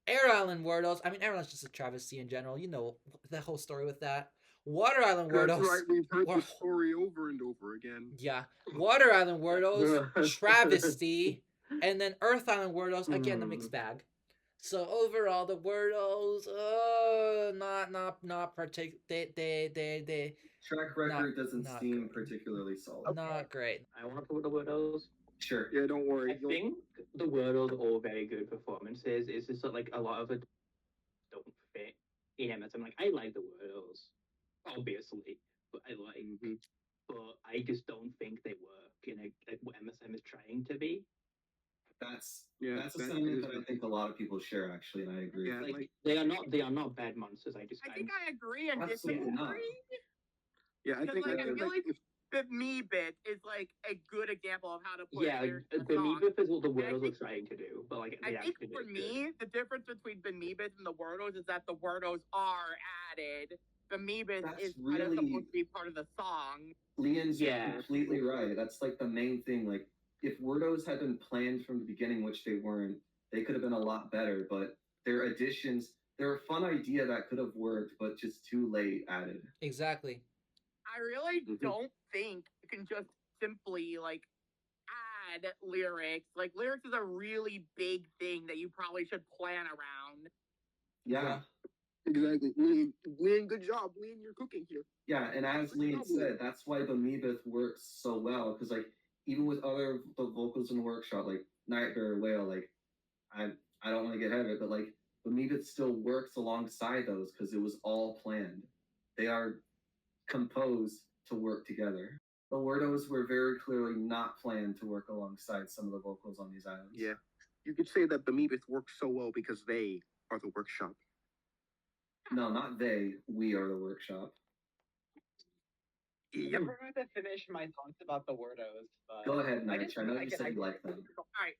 Air Island Wordos. I mean, Air Island's just a travesty in general. You know the whole story with that. Water Island Wordos. That's right. We've heard Wow. the story over and over again. Yeah. Water Island Wordos, travesty. And then Earth Island Wordos, again, the mixed bag. So overall, the Wordos, not particular. They Track record doesn't not seem good. particularly solid. Not great. I want to talk about the Worlds. Sure. Yeah, don't worry. I think the Worlds are all very good performances. It's just that, like, a lot of it don't fit in MSM. Like, I like the Worlds, obviously, but I just don't think they work in like what MSM is trying to be. That's Yeah, a that sentiment is that I a- think a lot of people share actually, and I agree. Yeah, Like, like- they are not bad monsters. I think I agree and Absolutely not. disagree. Yeah, I Because, think like, I that, feel like, like the me bit is like a good example of how to put yeah, lyrics in a the song. Meebip is what the And I Worlds are think- trying to do, but like I they think actually for did it me, the difference between the Meebits and the Wordos is that the Wordos are added. The Meebits That's is kind of really- supposed to be part of the song. Leon's Yeah. completely right. That's like the main thing. Like, if Wordos had been planned from the beginning, which they weren't, they could have been a lot better. But their additions, they're a fun idea that could have worked, but just too late added. Exactly. I really Mhm. don't think you can just simply like add lyrics. Like lyrics is a really big thing that you probably should plan around. Yeah. exactly. Lean, good job. Lean, you're cooking here. Yeah, and as Leon said, that's why the Meebith works so well, because like even with the vocals in the workshop, like Nightbear, Whale, like I don't want to get ahead of it, but like the Meebith still works alongside those because it was all planned. They are composed to work together. The Wordos were very clearly not planned to work alongside some of the vocals on these islands. Yeah. You could say that the Meebith works so well because they are the workshop. No, not they. We are the workshop. I forgot to finish my thoughts about the Wordos, but Go ahead, I Nige. just I know really- you said you like them. Alright.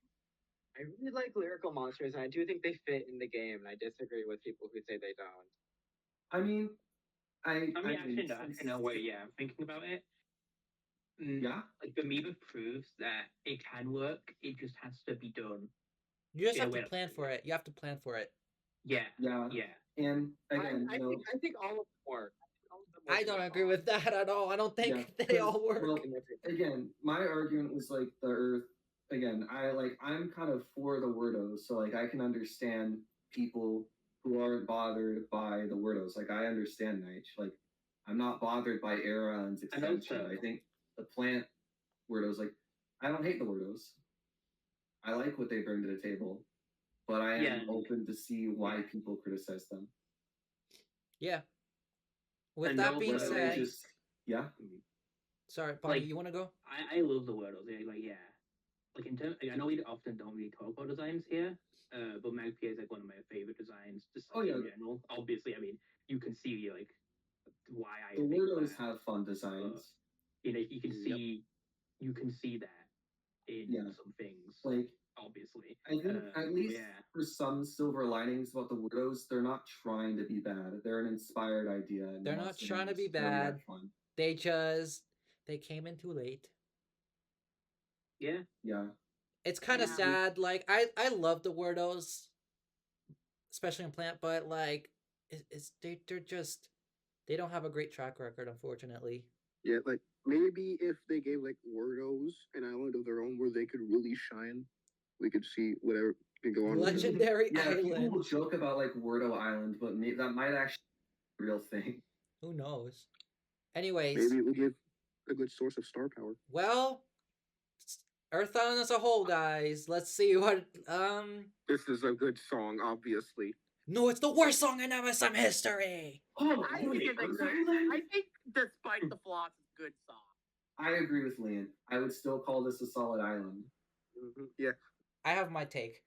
I really like lyrical monsters, and I do think they fit in the game. And I disagree with people who say they don't. I mean, I mean, actually, no, wait, yeah, I'm thinking about it. Yeah. Like, the Meebip proves that it can work, it just has to be done. You just Yeah, have to wait. plan for it. You have to plan for it. Yeah, Yeah. yeah. And again, I think all of them work. All of them work I don't in the agree song. with that at all. I don't think Yeah, they all work. well, again, my argument was like the Earth. Again, I'm kind of for the Wordos, so like I can understand people who aren't bothered by the Wordos. Like I understand Nige. Like I'm not bothered by Air Island's I know extension. so. I think the plant Wordos, like I don't hate the Wordos. I like what they bring to the table, but I am Yeah. open to see why people criticize them. Yeah. With And that no, being but Whether they said, yeah. sorry, Bonnie, Like- you want to go? I love the Worlds. Like, yeah. Like, in terms, I know we often don't really talk about designs here, but Magpie is like one of my favorite designs, just Oh, yeah. in general. Obviously, I mean, you can see like why I The think Wordos that. have fun designs. You know, you can Yep. see, you can see that in Yeah. some things. Like Obviously, I think at least yeah. for some silver linings about the Wordos, they're not trying to be bad. They're an inspired idea. And They're wants not to trying to be really have bad. fun. They came in too late. Yeah, Yeah. It's kind of Yeah. sad. Like I love the Wordos, especially in Plant, but like they're just they don't have a great track record, unfortunately. Yeah, like maybe if they gave like Wordos an island of their own where they could really shine, we could see whatever can go on. with it. Legendary Yeah, people will Island. joke about like Wordle Island, but that might actually be a real thing. Who knows? Anyways, Maybe it would give a good source of star power. well, Earth Island as a whole, guys. Let's see what. This is a good song, obviously. No, it's the worst song in MSM history. Oh, I think it's a good. I think, despite the flaws, it's a good song. I agree with Lian. I would still call this a solid island. Yeah. I have my take.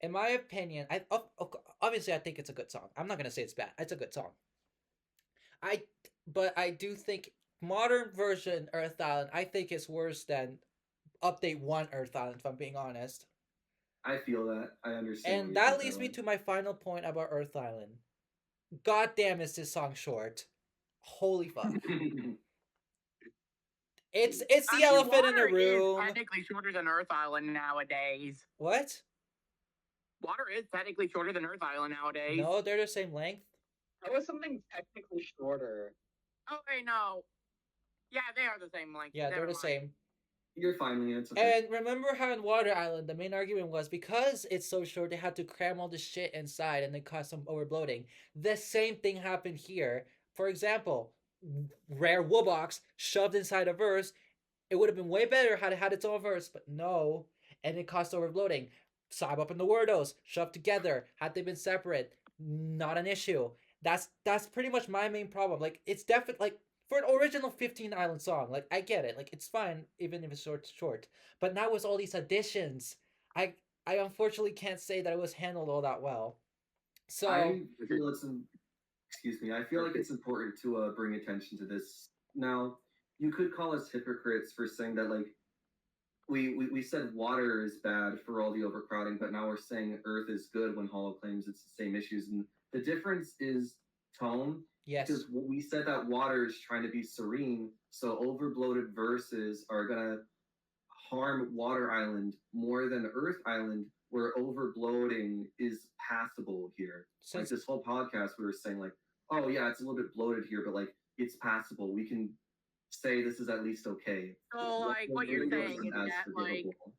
In my opinion, obviously I think it's a good song. I'm not gonna say it's bad. It's a good song. But I do think modern version Earth Island, I think is worse than update 1 Earth Island, if I'm being honest. I feel that. I understand. And that leads me to my final point about Earth Island. God damn, is this song short? Holy fuck! It's the elephant in the Water room. is technically shorter than Earth Island nowadays. What? Water is technically shorter than Earth Island nowadays. No, they're the same length. That was something technically shorter. Okay, no. Yeah, they are the same length. Yeah, they're Never the mind. same. You're fine, Lian. It's okay. And remember how in Water Island, the main argument was because it's so short, they had to cram all the shit inside and it caused some overbloating. The same thing happened here. For example, rare Woobox shoved inside a verse. It would have been way better had it had its own verse, but no. And it caused overbloating. Sob up in the Wordos, shoved together. Had they been separate, not an issue. That's pretty much my main problem. Like, it's definitely, like, for an original 15 Island song, like, I get it. Like, it's fine, even if it's short. But now with all these additions, I unfortunately can't say that it was handled all that well. So I feel I feel like it's important to bring attention to this. Now, you could call us hypocrites for saying that, like, we said water is bad for all the overcrowding, but now we're saying Earth is good when Hollow claims it's the same issues. And the difference is tone. yes, Because we said that water is trying to be serene, so overbloated verses are gonna harm Water Island more than Earth Island, where overbloating is passable here. Like since this whole podcast, we were saying like, oh yeah, it's a little bit bloated here, but like it's passable. We can say this is at least okay. So, like, what you're Overbloating saying isn't is as that, like, forgivable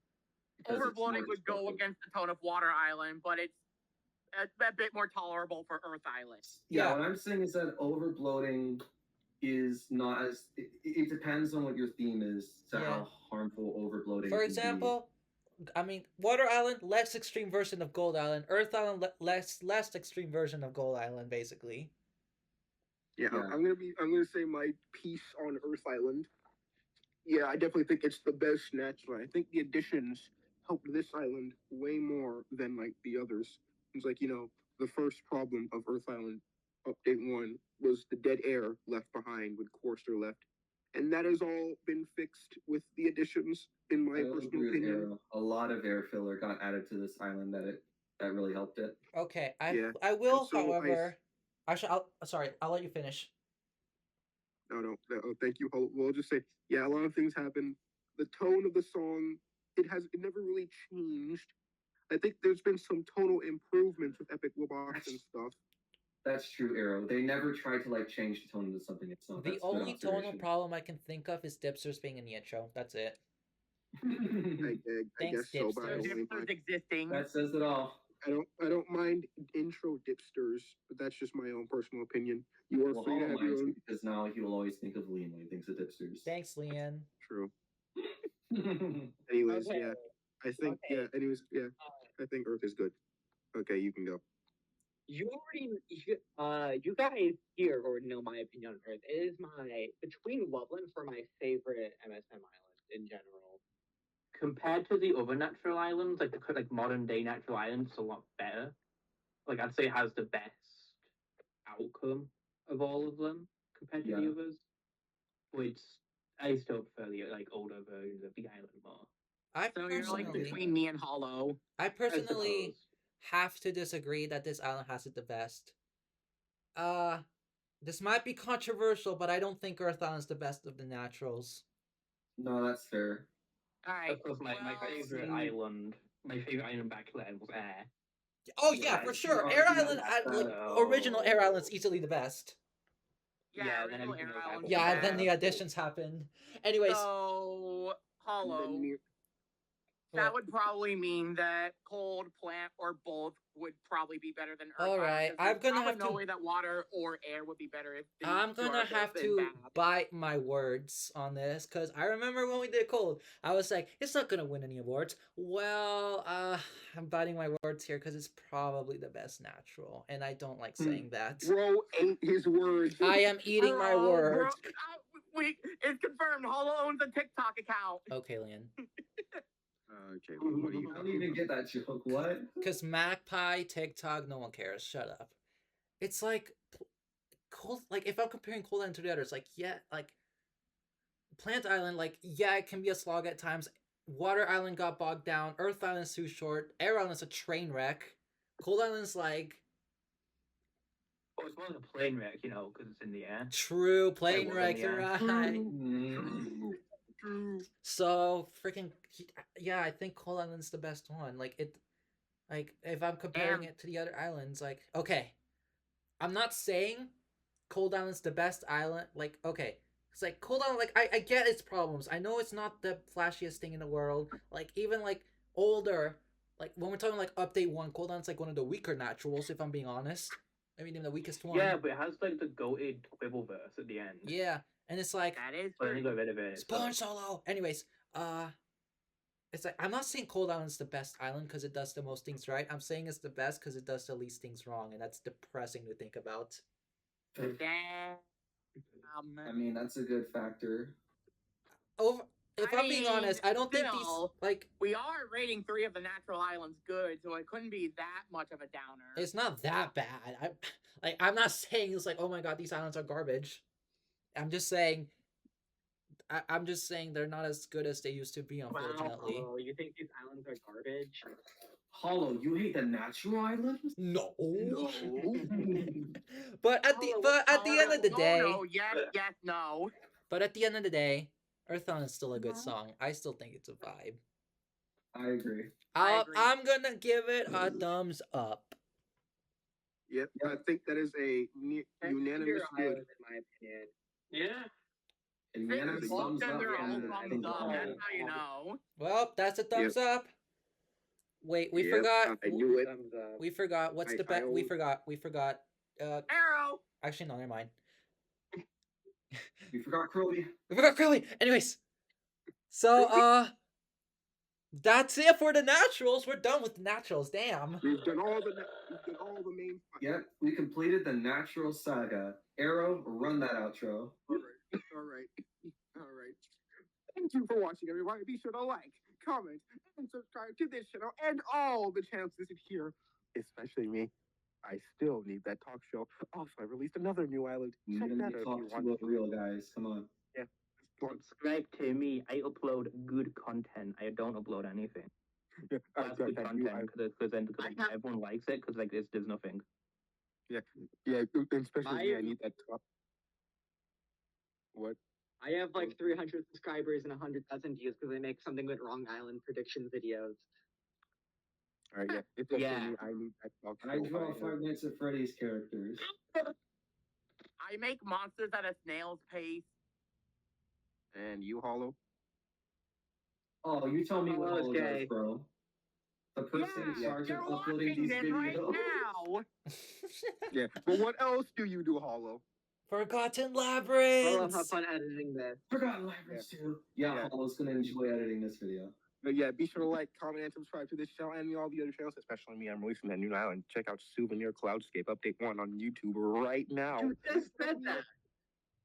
because it's more overbloating would go destructive. against the tone of Water Island, but it's a bit more tolerable for Earth Island. Yeah, Yeah. what I'm saying is that overbloating is not as it depends on what your theme is to Yeah. how harmful overbloating for can example, I mean, Water Island, less extreme version of Gold Island. Earth Island, less extreme version of Gold Island, basically. Yeah, Yeah. I'm gonna say my piece on Earth Island. Yeah, I definitely think it's the best natural. I think the additions helped this island way more than like the others. It's like, the first problem of Earth Island update 1 was the dead air left behind with Corster left. And that has all been fixed with the additions, in my be. I personal agree with opinion. Arrow. A lot of air filler got added to this island that really helped it. Okay, Yeah, I will, and so however. Actually, I'll let you finish. No, thank you. We'll just say, yeah, a lot of things happen. The tone of the song, it never really changed. I think there's been some tonal improvements with Epic Wobox and stuff. That's true, Arrow. They never tried to like change the tone into something it's not. The That's a good only tonal observation. problem I can think of is Dipsters being in the intro. That's it. I Thanks, guess so, but I Dipsters. don't, really Dipsters mind. existing. That says it all. I don't mind intro dipsters, but that's just my own personal opinion. You are Well, free to Hollow have your minds own. because now he will always think of Liam when he thinks of dipsters. Thanks, Leanne. True. Anyways, Okay. yeah, I think Okay. yeah. Anyways, yeah, I think Earth is good. Okay, you can go. You guys here already know my opinion on Earth. It is between Loveland for my favorite MSM island in general. Compared to the other natural islands, like the modern day natural islands, it's a lot better. Like I'd say it has the best outcome of all of them compared to Yeah. the others. Which I still prefer the like older versions of the island more. So you're like between me and Hollow. I I personally suppose. have to disagree that this island has it the best. This might be controversial, but I don't think Earth Island's the best of the naturals. No, that's fair. All right. Of course, my favorite island, back then was Air. Oh yeah, for Yeah, sure. you Air argue Island, that, original Air Island's easily the best. Yeah, Yeah, original then everything Air was Island. Apple. Yeah, Yeah. then the additions happened. Anyways, So Hollow. Then That would probably mean that cold, plant, or both would probably be better than Earth All Island, right, 'cause I'm there's gonna probably have no to- way that water or air would be better if these I'm two are gonna both have in to bad. bite my words on this because I remember when we did cold, I was like, it's not gonna win any awards. Well, I'm biting my words here because it's probably the best natural, and I don't like saying that. Bro ate his words. I am eating my words. It's confirmed. Hollow owns a TikTok account. Okay, Lian. Okay, what are you I don't even get that joke. What? Because Magpie, TikTok, no one cares. Shut up. It's like cold. Like if I'm comparing Cold Island to the others, like yeah, like Plant Island, like yeah, it can be a slog at times. Water Island got bogged down. Earth Island's too short. Air Island's a train wreck. Cold Island's like Oh, it's more like a plane wreck, because it's in the air. true plane was wreck. in the You're air. right. True. So freaking yeah, I think Cold Island's the best one. Like it, like if I'm comparing it to the other islands, like okay, I'm not saying Cold Island's the best island. Like okay, it's like Cold Island. Like I get its problems. I know it's not the flashiest thing in the world. Like even like older, like when we're talking like update 1, Cold Island's like one of the weaker naturals. If I'm being honest, maybe even the weakest one. Yeah, but it has like the goated quibble verse at the end. Yeah, and it's like That is But then true. they got rid of it. Spawn Solo. Anyways, it's like I'm not saying Cold Island's the best island because it does the most things right. I'm saying it's the best because it does the least things wrong, and that's depressing to think about. Damn. I mean, that's a good factor. If I'm being honest, I don't think these still, like we are rating 3 of the natural islands good, so it couldn't be that much of a downer. it's not that bad. I'm not saying it's like oh my god these islands are garbage. I'm just saying. I'm just saying they're not as good as they used to be, unfortunately. Wow, you think these islands are garbage? Hollow, you hate the natural islands? No. No. But at the end of the day, No, yes, no. but at the end of the day, Earth Island is still a good song. I still think it's a vibe. I agree. I agree. I'm gonna give it a thumbs up. Yep, I think that is a unanimous Your good. island, in my opinion. Yeah. And They unanimous both thumbs said up they're all from thumbs up. the- That's how you know. Well, that's a thumbs up. Wait, we Yep, forgot. I knew it. Thumbs up. We forgot. What's I- the bet? I We always- forgot. We forgot. Arrow. Actually, no, never mind. We forgot Crowley. We forgot Curly. Anyways, so that's it for the naturals. We're done with the naturals. Damn. We've done all the main. Yep, we completed the natural saga. Arrow, run that outro. All right. Thank you for watching, everybody. Be sure to like, comment, and subscribe to this channel and all the channels listed here. Especially me. I still need that talk show. Also, I released another new island. You Check need that to out if talk you to want. a real guys. Come on. Subscribe to me. I upload good content. I don't upload anything. Yeah, That's good that new content because then have- everyone likes it because like there's nothing. Yeah, especially me. I need that talk. What? I have like 300 subscribers and 100,000 views because I make something with wrong island prediction videos. All right, yeah. Especially Yeah. me. I need that talk show. I draw Five Nights at Freddy's characters. I make monsters at a snail's pace. And you, Hollow? Oh, you tell me what Hollow's Hollow does, gay. bro. The person in charge you're of uploading watching these this right videos. now. Yeah. But what else do you do, Hollow? Forgotten I'll have Labyrinths. fun editing this. Forgotten Labyrinths too. Yeah, Yeah. Hollow's gonna enjoy editing this video. But yeah, be sure to like, comment, and subscribe to this channel and all the other channels, especially me. I'm releasing that new island. Check out Souvenir Cloudscape Update 1 on YouTube right now. You just said that.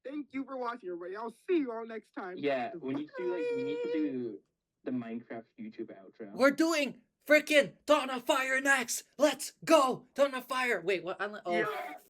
Thank you for watching, everybody. I'll see you all next time. Yeah, we need to do the Minecraft YouTube outro. We're doing freaking Dawn of Fire next. Let's go, Dawn of Fire. Wait, what? Oh, Yeah.